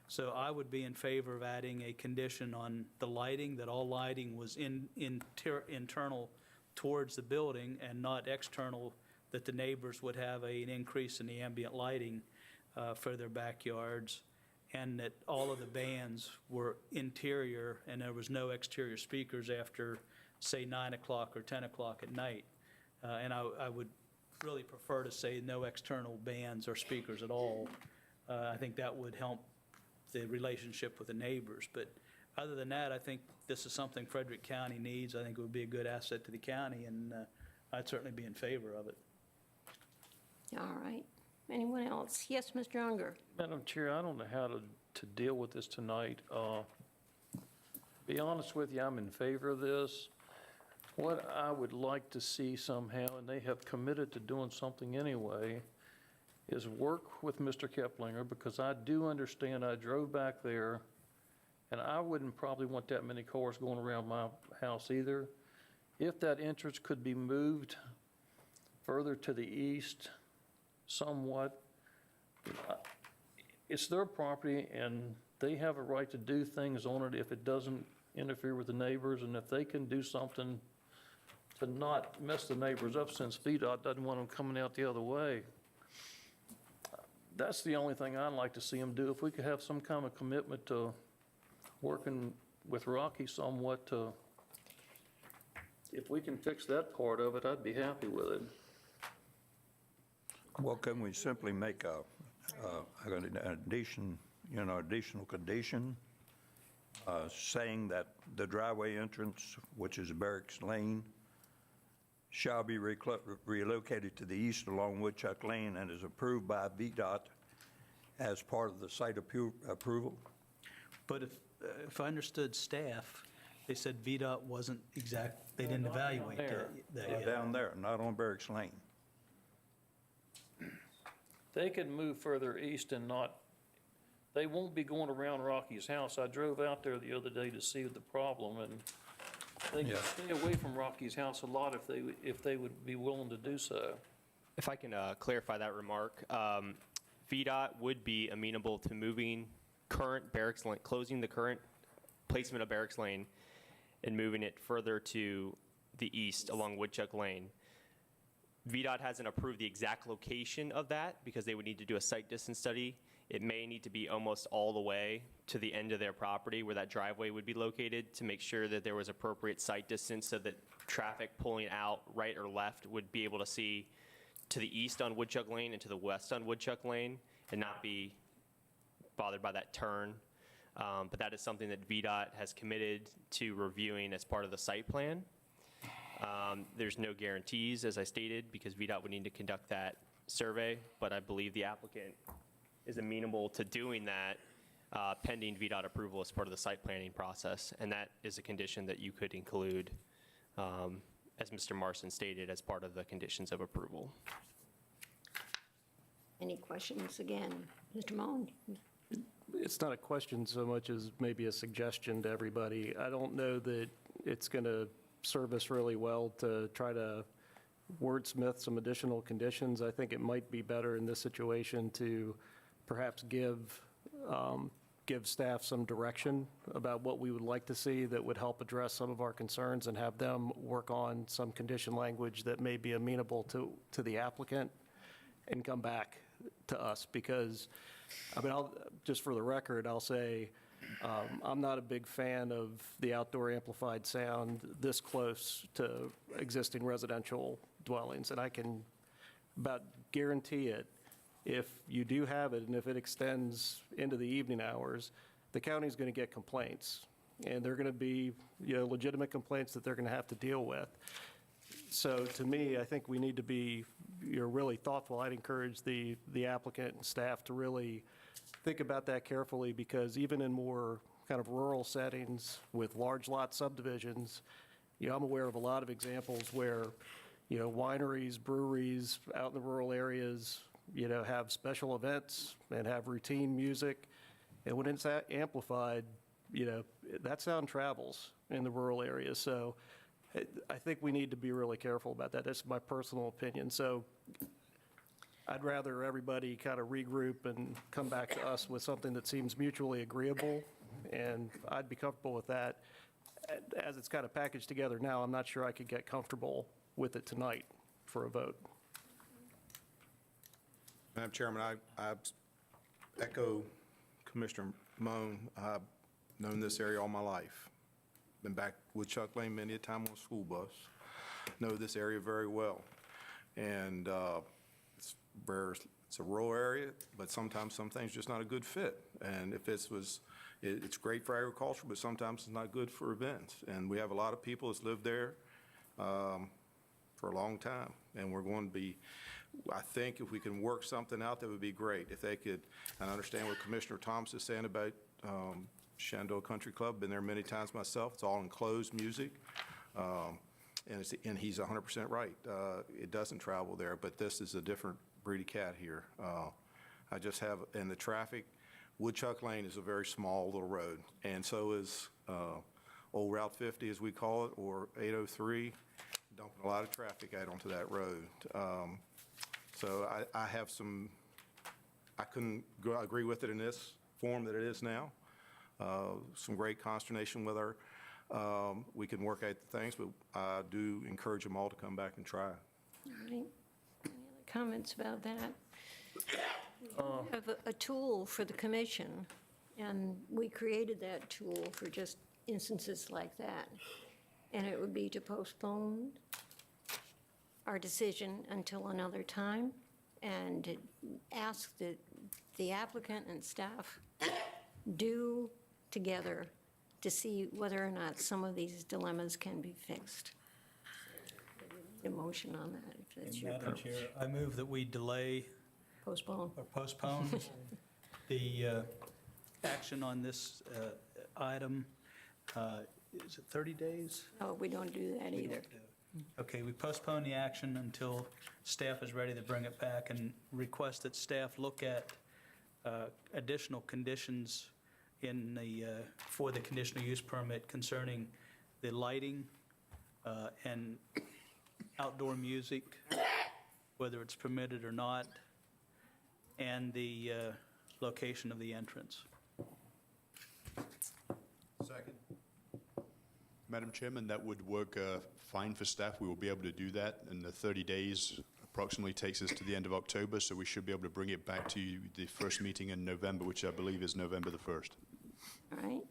So I would be in favor of adding a condition on the lighting, that all lighting was internal towards the building and not external, that the neighbors would have an increase in the ambient lighting for their backyards, and that all of the bands were interior and there was no exterior speakers after, say, 9 o'clock or 10 o'clock at night. And I would really prefer to say no external bands or speakers at all. I think that would help the relationship with the neighbors. But other than that, I think this is something Frederick County needs. I think it would be a good asset to the county, and I'd certainly be in favor of it. All right. Anyone else? Yes, Mr. Unger. Madam Chair, I don't know how to deal with this tonight. Be honest with you, I'm in favor of this. What I would like to see somehow, and they have committed to doing something anyway, is work with Mr. Keplinger, because I do understand, I drove back there, and I wouldn't probably want that many cars going around my house either. If that entrance could be moved further to the east somewhat, it's their property, and they have a right to do things on it if it doesn't interfere with the neighbors, and if they can do something to not mess the neighbors up, since VDOT doesn't want them coming out the other way. That's the only thing I'd like to see them do. If we could have some kind of commitment to working with Rocky somewhat to, if we can fix that part of it, I'd be happy with it. Well, can we simply make an additional condition saying that the driveway entrance, which is Barracks Lane, shall be relocated to the east along Woodchuck Lane and is approved by VDOT as part of the site approval? But if I understood staff, they said VDOT wasn't they didn't evaluate that yet. Down there, not on Barracks Lane. They could move further east and they won't be going around Rocky's house. I drove out there the other day to see the problem, and they can stay away from Rocky's house a lot if they would be willing to do so. If I can clarify that remark, VDOT would be amenable to moving current Barracks Lane, closing the current placement of Barracks Lane and moving it further to the east along Woodchuck Lane. VDOT hasn't approved the exact location of that because they would need to do a site distance study. It may need to be almost all the way to the end of their property where that driveway would be located to make sure that there was appropriate site distance so that traffic pulling out right or left would be able to see to the east on Woodchuck Lane and to the west on Woodchuck Lane and not be bothered by that turn. But that is something that VDOT has committed to reviewing as part of the site plan. There's no guarantees, as I stated, because VDOT would need to conduct that survey, but I believe the applicant is amenable to doing that pending VDOT approval as part of the site planning process, and that is a condition that you could include, as Mr. Marson stated, as part of the conditions of approval. Any questions again? Mr. Moan? It's not a question so much as maybe a suggestion to everybody. I don't know that it's going to serve us really well to try to wordsmith some additional conditions. I think it might be better in this situation to perhaps give staff some direction about what we would like to see that would help address some of our concerns, and have them work on some condition language that may be amenable to the applicant, and come back to us. Because, I mean, just for the record, I'll say, I'm not a big fan of the outdoor amplified sound this close to existing residential dwellings, and I can about guarantee it, if you do have it and if it extends into the evening hours, the county's going to get complaints, and they're going to be, legitimate complaints that they're going to have to deal with. So to me, I think we need to be really thoughtful. I'd encourage the applicant and staff to really think about that carefully, because even in more kind of rural settings with large lot subdivisions, I'm aware of a lot of examples where, wineries, breweries out in the rural areas, have special events and have routine music. And when it's amplified, that sound travels in the rural areas. So I think we need to be really careful about that. That's my personal opinion. So I'd rather everybody kind of regroup and come back to us with something that seems mutually agreeable, and I'd be comfortable with that. As it's kind of packaged together now, I'm not sure I could get comfortable with it tonight for a vote. Madam Chairman, I echo Commissioner Moan. I've known this area all my life. Been back Woodchuck Lane many a time on a school bus. Know this area very well. And it's a rural area, but sometimes some things just not a good fit. And if it's great for agriculture, but sometimes it's not good for events. And we have a lot of people that's lived there for a long time. And we're going to be, I think if we can work something out, that would be great. If they could, and I understand what Commissioner Thomas is saying about Shenandoah Country Club, been there many times myself. It's all enclosed music. And he's 100% right. It doesn't travel there, but this is a different breed of cat here. I just have, and the traffic, Woodchuck Lane is a very small little road, and so is Old Route 50, as we call it, or 803, dumping a lot of traffic out onto that road. So I have some, I couldn't agree with it in this form that it is now. Some great consternation with our, we can work out the things, but I do encourage them all to come back and try. All right. Any other comments about that? We have a tool for the commission, and we created that tool for just instances like that. And it would be to postpone our decision until another time, and to ask that the applicant and staff do together to see whether or not some of these dilemmas can be fixed. A motion on that, if that's your Madam Chair, I move that we delay postpone. or postpone the action on this item. Is it 30 days? Oh, we don't do that either. Okay, we postpone the action until staff is ready to bring it back, and request that staff look at additional conditions in the, for the conditional use permit concerning the lighting and outdoor music, whether it's permitted or not, and the location of the entrance. Second. Madam Chairman, that would work fine for staff. We will be able to do that, and the 30 days approximately takes us to the end of October, so we should be able to bring it back to you the first meeting in November, which I believe is November the 1st. All right.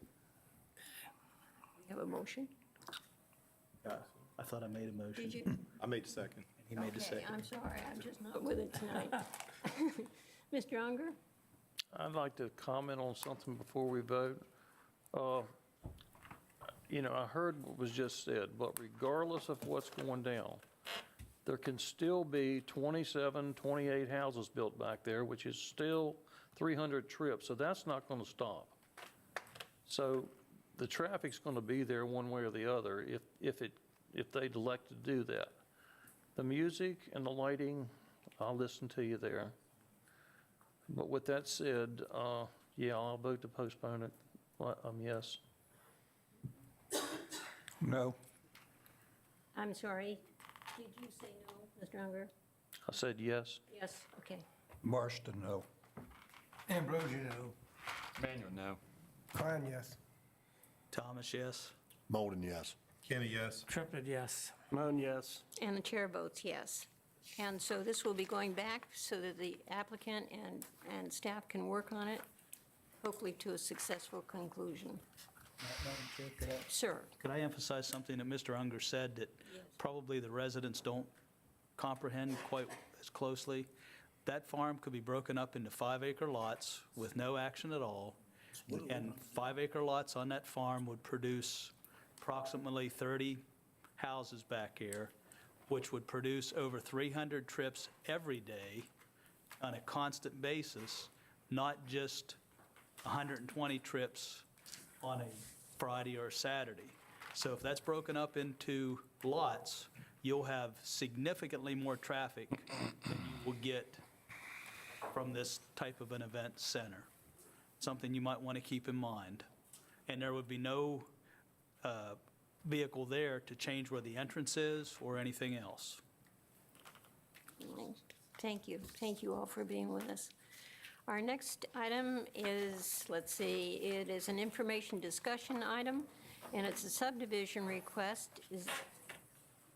You have a motion? I thought I made a motion. Did you? I made the second. He made the second. I'm sorry, I'm just not with it tonight. Mr. Unger? I'd like to comment on something before we vote. you know, I heard what was just said, but regardless of what's going down, there can still be 27, 28 houses built back there, which is still 300 trips, so that's not going to stop. So the traffic's going to be there one way or the other if they'd elect to do that. The music and the lighting, I'll listen to you there. But with that said, yeah, I'll vote to postpone it. Yes. No. I'm sorry, did you say no, Mr. Unger? I said yes. Yes, okay. Marston, no. Ambrosi, no. Manuel, no. Klein, yes. Thomas, yes. Molden, yes. Kenny, yes. Triplett, yes. Moan, yes. And the chair votes yes. And so this will be going back so that the applicant and staff can work on it, hopefully to a successful conclusion. Madam Chair, could I- Sir? Could I emphasize something that Mr. Unger said that probably the residents don't comprehend quite as closely? That farm could be broken up into 5-acre lots with no action at all, and 5-acre lots on that farm would produce approximately 30 houses back here, which would produce over 300 trips every day on a constant basis, not just 120 trips on a Friday or Saturday. So if that's broken up into lots, you'll have significantly more traffic than you will get from this type of an event center. Something you might want to keep in mind. And there would be no vehicle there to change where the entrance is or anything else. Thank you. Thank you all for being with us. Our next item is, let's see, it is an information discussion item, and it's a subdivision request,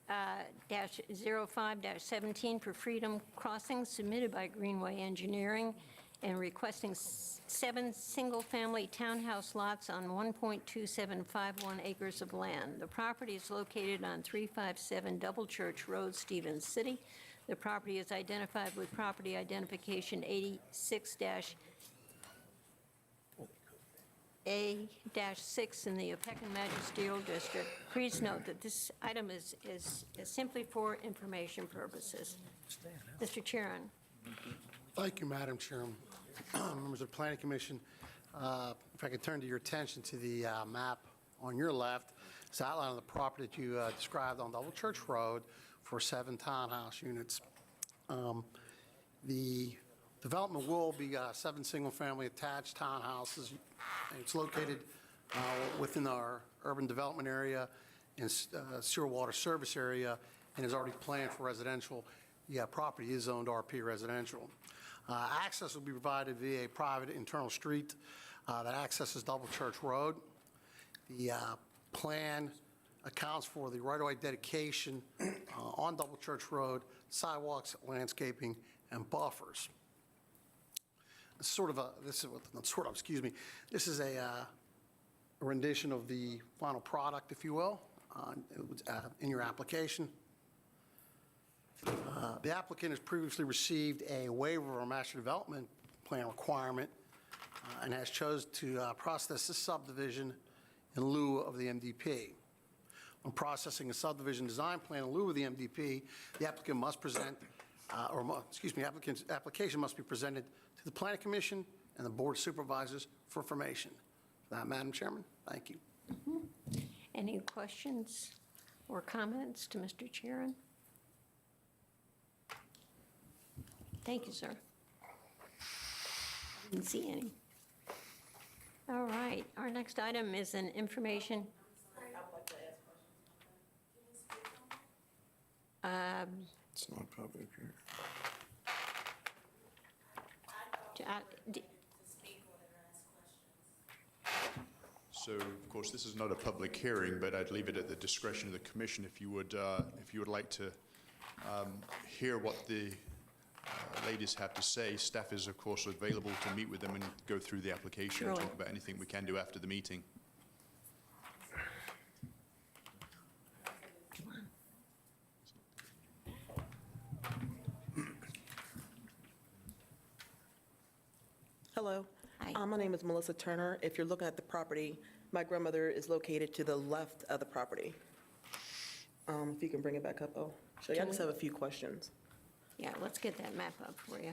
-05-17 for Freedom Crossing, submitted by Greenway Engineering, and requesting 7 single-family townhouse lots on 1.2751 acres of land. The property is located on 357 Double Church Road, Stevens City. The property is identified with property identification 86-A-6 in the Opequon Magisterial District. Please note that this item is simply for information purposes. Mr. Chairman. Thank you, Madam Chairman. Members of the Planning Commission, if I could turn to your attention to the map on your left, it's an outline of the property that you described on Double Church Road for 7 townhouse units. The development will be 7 single-family attached townhouses. It's located within our urban development area and sewer water service area, and is already planned for residential. Yeah, property is zoned RP residential. Access will be provided via a private internal street that accesses Double Church Road. The plan accounts for the right-of-way dedication on Double Church Road, sidewalks, landscaping, and buffers. This is a rendition of the final product, if you will, in your application. The applicant has previously received a waiver of master development plan requirement and has chosen to process this subdivision in lieu of the MDP. When processing a subdivision design plan in lieu of the MDP, the applicant must present, applicant's application must be presented to the Planning Commission and the Board of Supervisors for information. Madam Chairman, thank you. Any questions or comments to Mr. Chairman? Thank you, sir. I didn't see any. All right, our next item is an information. It's not public here. So, of course, this is not a public hearing, but I'd leave it at the discretion of the commission if you would like to hear what the ladies have to say. Staff is, of course, available to meet with them and go through the application and talk about anything we can do after the meeting. Hello. My name is Melissa Turner. If you're looking at the property My grandmother is located to the left of the property. If you can bring it back up, I'll show you. I just have a few questions. Yeah, let's get that map up for you.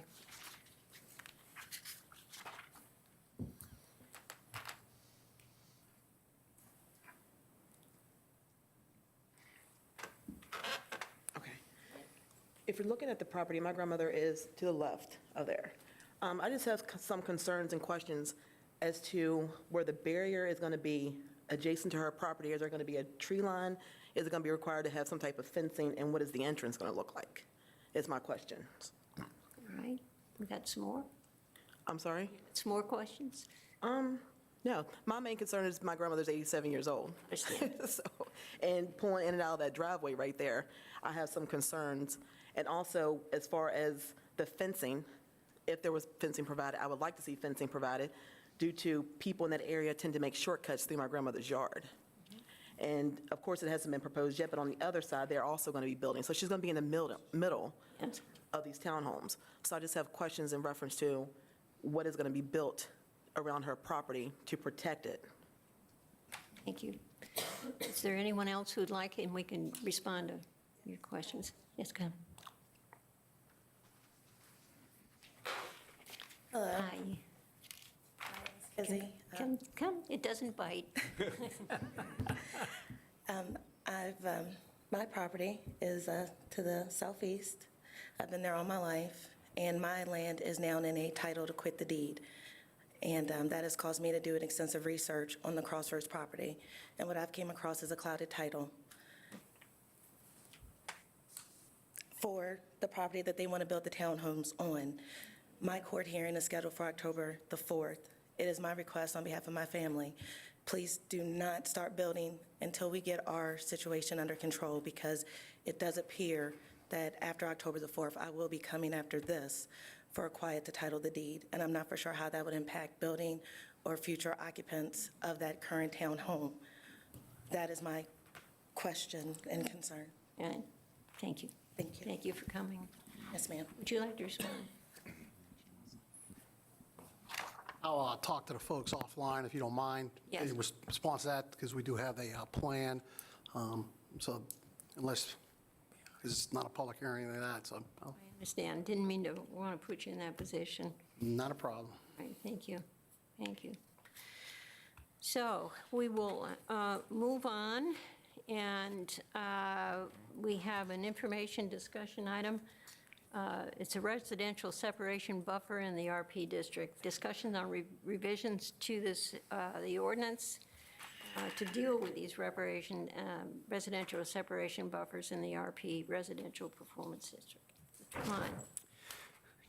If you're looking at the property, my grandmother is to the left of there. I just have some concerns and questions as to where the barrier is going to be adjacent to her property. Is there going to be a tree line? Is it going to be required to have some type of fencing? And what is the entrance going to look like? Is my questions. All right, we got some more? I'm sorry? Some more questions? No, my main concern is my grandmother's 87 years old. So, and pulling in and out of that driveway right there, I have some concerns. And also, as far as the fencing, if there was fencing provided, I would like to see fencing provided due to people in that area tend to make shortcuts through my grandmother's yard. And of course, it hasn't been proposed yet, but on the other side, they're also going to be building. So she's going to be in the middle of these townhomes. So I just have questions in reference to what is going to be built around her property to protect it. Thank you. Is there anyone else who'd like, and we can respond to your questions? Yes, come. Hello. Hi. Izzy. Come, it doesn't bite. My property is to the southeast. I've been there all my life, and my land is now in a title to quit the deed. And that has caused me to do an extensive research on the Crossroads property. And what I've came across is a clouded title for the property that they want to build the townhomes on. My court hearing is scheduled for October the 4th. It is my request on behalf of my family, please do not start building until we get our situation under control, because it does appear that after October the 4th, I will be coming after this for a quiet to title the deed, and I'm not for sure how that would impact building or future occupants of that current townhome. That is my question and concern. And thank you. Thank you. Thank you for coming. Yes, ma'am. Would you like to respond? I'll talk to the folks offline if you don't mind. Yes. In response to that, because we do have a plan. So unless, it's not a public hearing or anything like that, so I understand. Didn't mean to want to put you in that position. not a problem. All right, thank you. Thank you. So we will move on, and we have an information discussion item. It's a residential separation buffer in the RP district. Discussions on revisions to this, the ordinance to deal with these residential separation buffers in the RP residential performance district. Mr. Klein.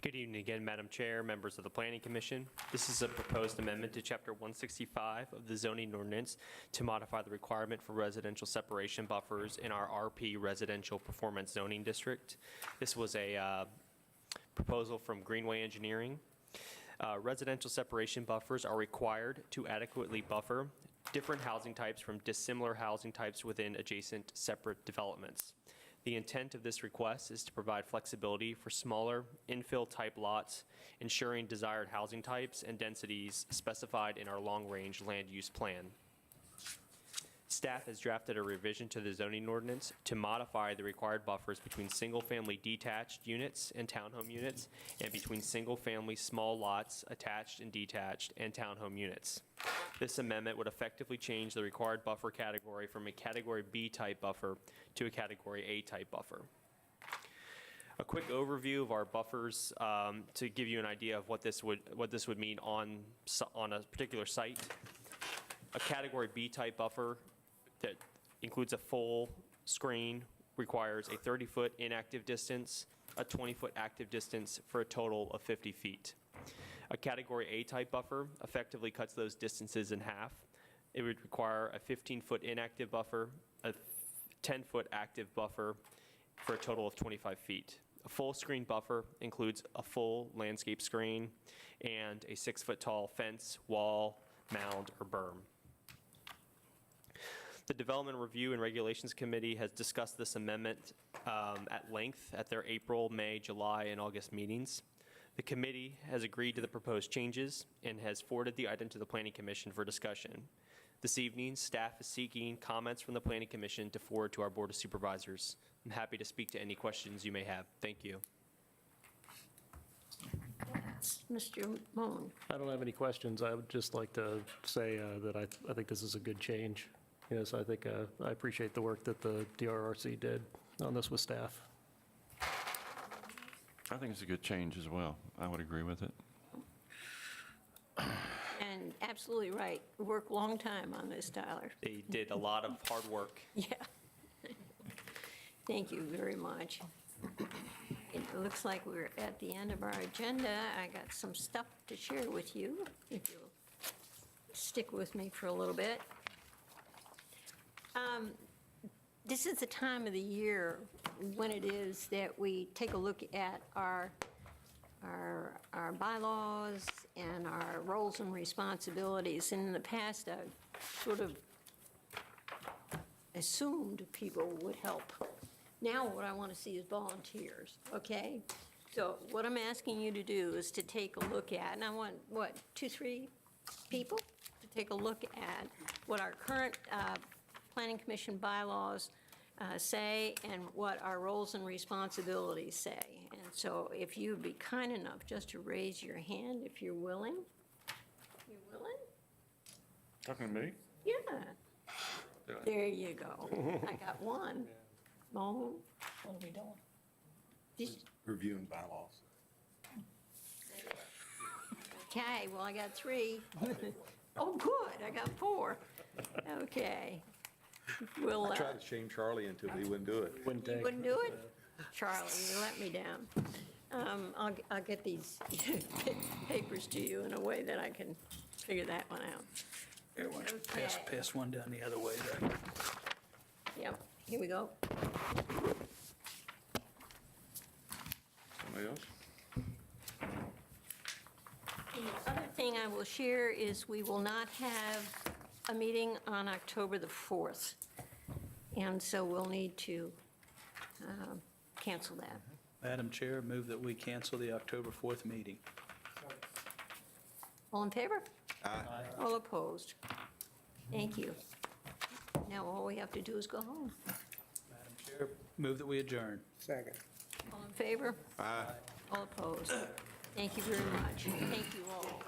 Good evening again, Madam Chair, members of the Planning Commission. This is a proposed amendment to Chapter 165 of the zoning ordinance to modify the requirement for residential separation buffers in our RP residential performance zoning district. This was a proposal from Greenway Engineering. Residential separation buffers are required to adequately buffer different housing types from dissimilar housing types within adjacent separate developments. The intent of this request is to provide flexibility for smaller infill-type lots, ensuring desired housing types and densities specified in our long-range land use plan. Staff has drafted a revision to the zoning ordinance to modify the required buffers between single-family detached units and townhome units, and between single-family small lots attached and detached and townhome units. This amendment would effectively change the required buffer category from a Category B type buffer to a Category A type buffer. A quick overview of our buffers to give you an idea of what this would mean on a particular site. A Category B type buffer that includes a full screen requires a 30-foot inactive distance, a 20-foot active distance for a total of 50 feet. A Category A type buffer effectively cuts those distances in half. It would require a 15-foot inactive buffer, a 10-foot active buffer for a total of 25 feet. A full screen buffer includes a full landscape screen and a 6-foot tall fence, wall, mound, or berm. The Development Review and Regulations Committee has discussed this amendment at length at their April, May, July, and August meetings. The committee has agreed to the proposed changes and has forwarded the item to the Planning Commission for discussion. This evening, staff is seeking comments from the Planning Commission to forward to our Board of Supervisors. I'm happy to speak to any questions you may have. Thank you. Mr. Moan. I don't have any questions. I would just like to say that I think this is a good change. Yes, I think I appreciate the work that the DRRC did on this with staff. I think it's a good change as well. I would agree with it. And absolutely right. We worked a long time on this, Tyler. They did a lot of hard work. Yeah. Thank you very much. It looks like we're at the end of our agenda. I got some stuff to share with you, if you'll stick with me for a little bit. This is the time of the year when it is that we take a look at our bylaws and our roles and responsibilities. And in the past, I've sort of assumed people would help. Now what I want to see is volunteers, okay? So what I'm asking you to do is to take a look at, and I want, 2, 3 people to take a look at what our current Planning Commission bylaws say and what our roles and responsibilities say. And so if you'd be kind enough just to raise your hand if you're willing. You willing? Talking to me? Yeah. There you go. I got one. Mohun? What are we doing? Reviewing bylaws. Okay, well, I got 3. Oh, good, I got 4. Okay. We'll, I tried to shame Charlie into it, but he wouldn't do it. you wouldn't do it? Charlie, you let me down. I'll get these papers to you in a way that I can figure that one out. Here, why don't you Okay. pass one down the other way there. Yep, here we go. Somebody else? The other thing I will share is we will not have a meeting on October the 4th. And so we'll need to cancel that. Madam Chair, move that we cancel the October 4th meeting. All in favor? Aye. All opposed? Thank you. Now all we have to do is go home. Madam Chair, move that we adjourn. Second. All in favor? Aye. All opposed? Thank you very much. Thank you all.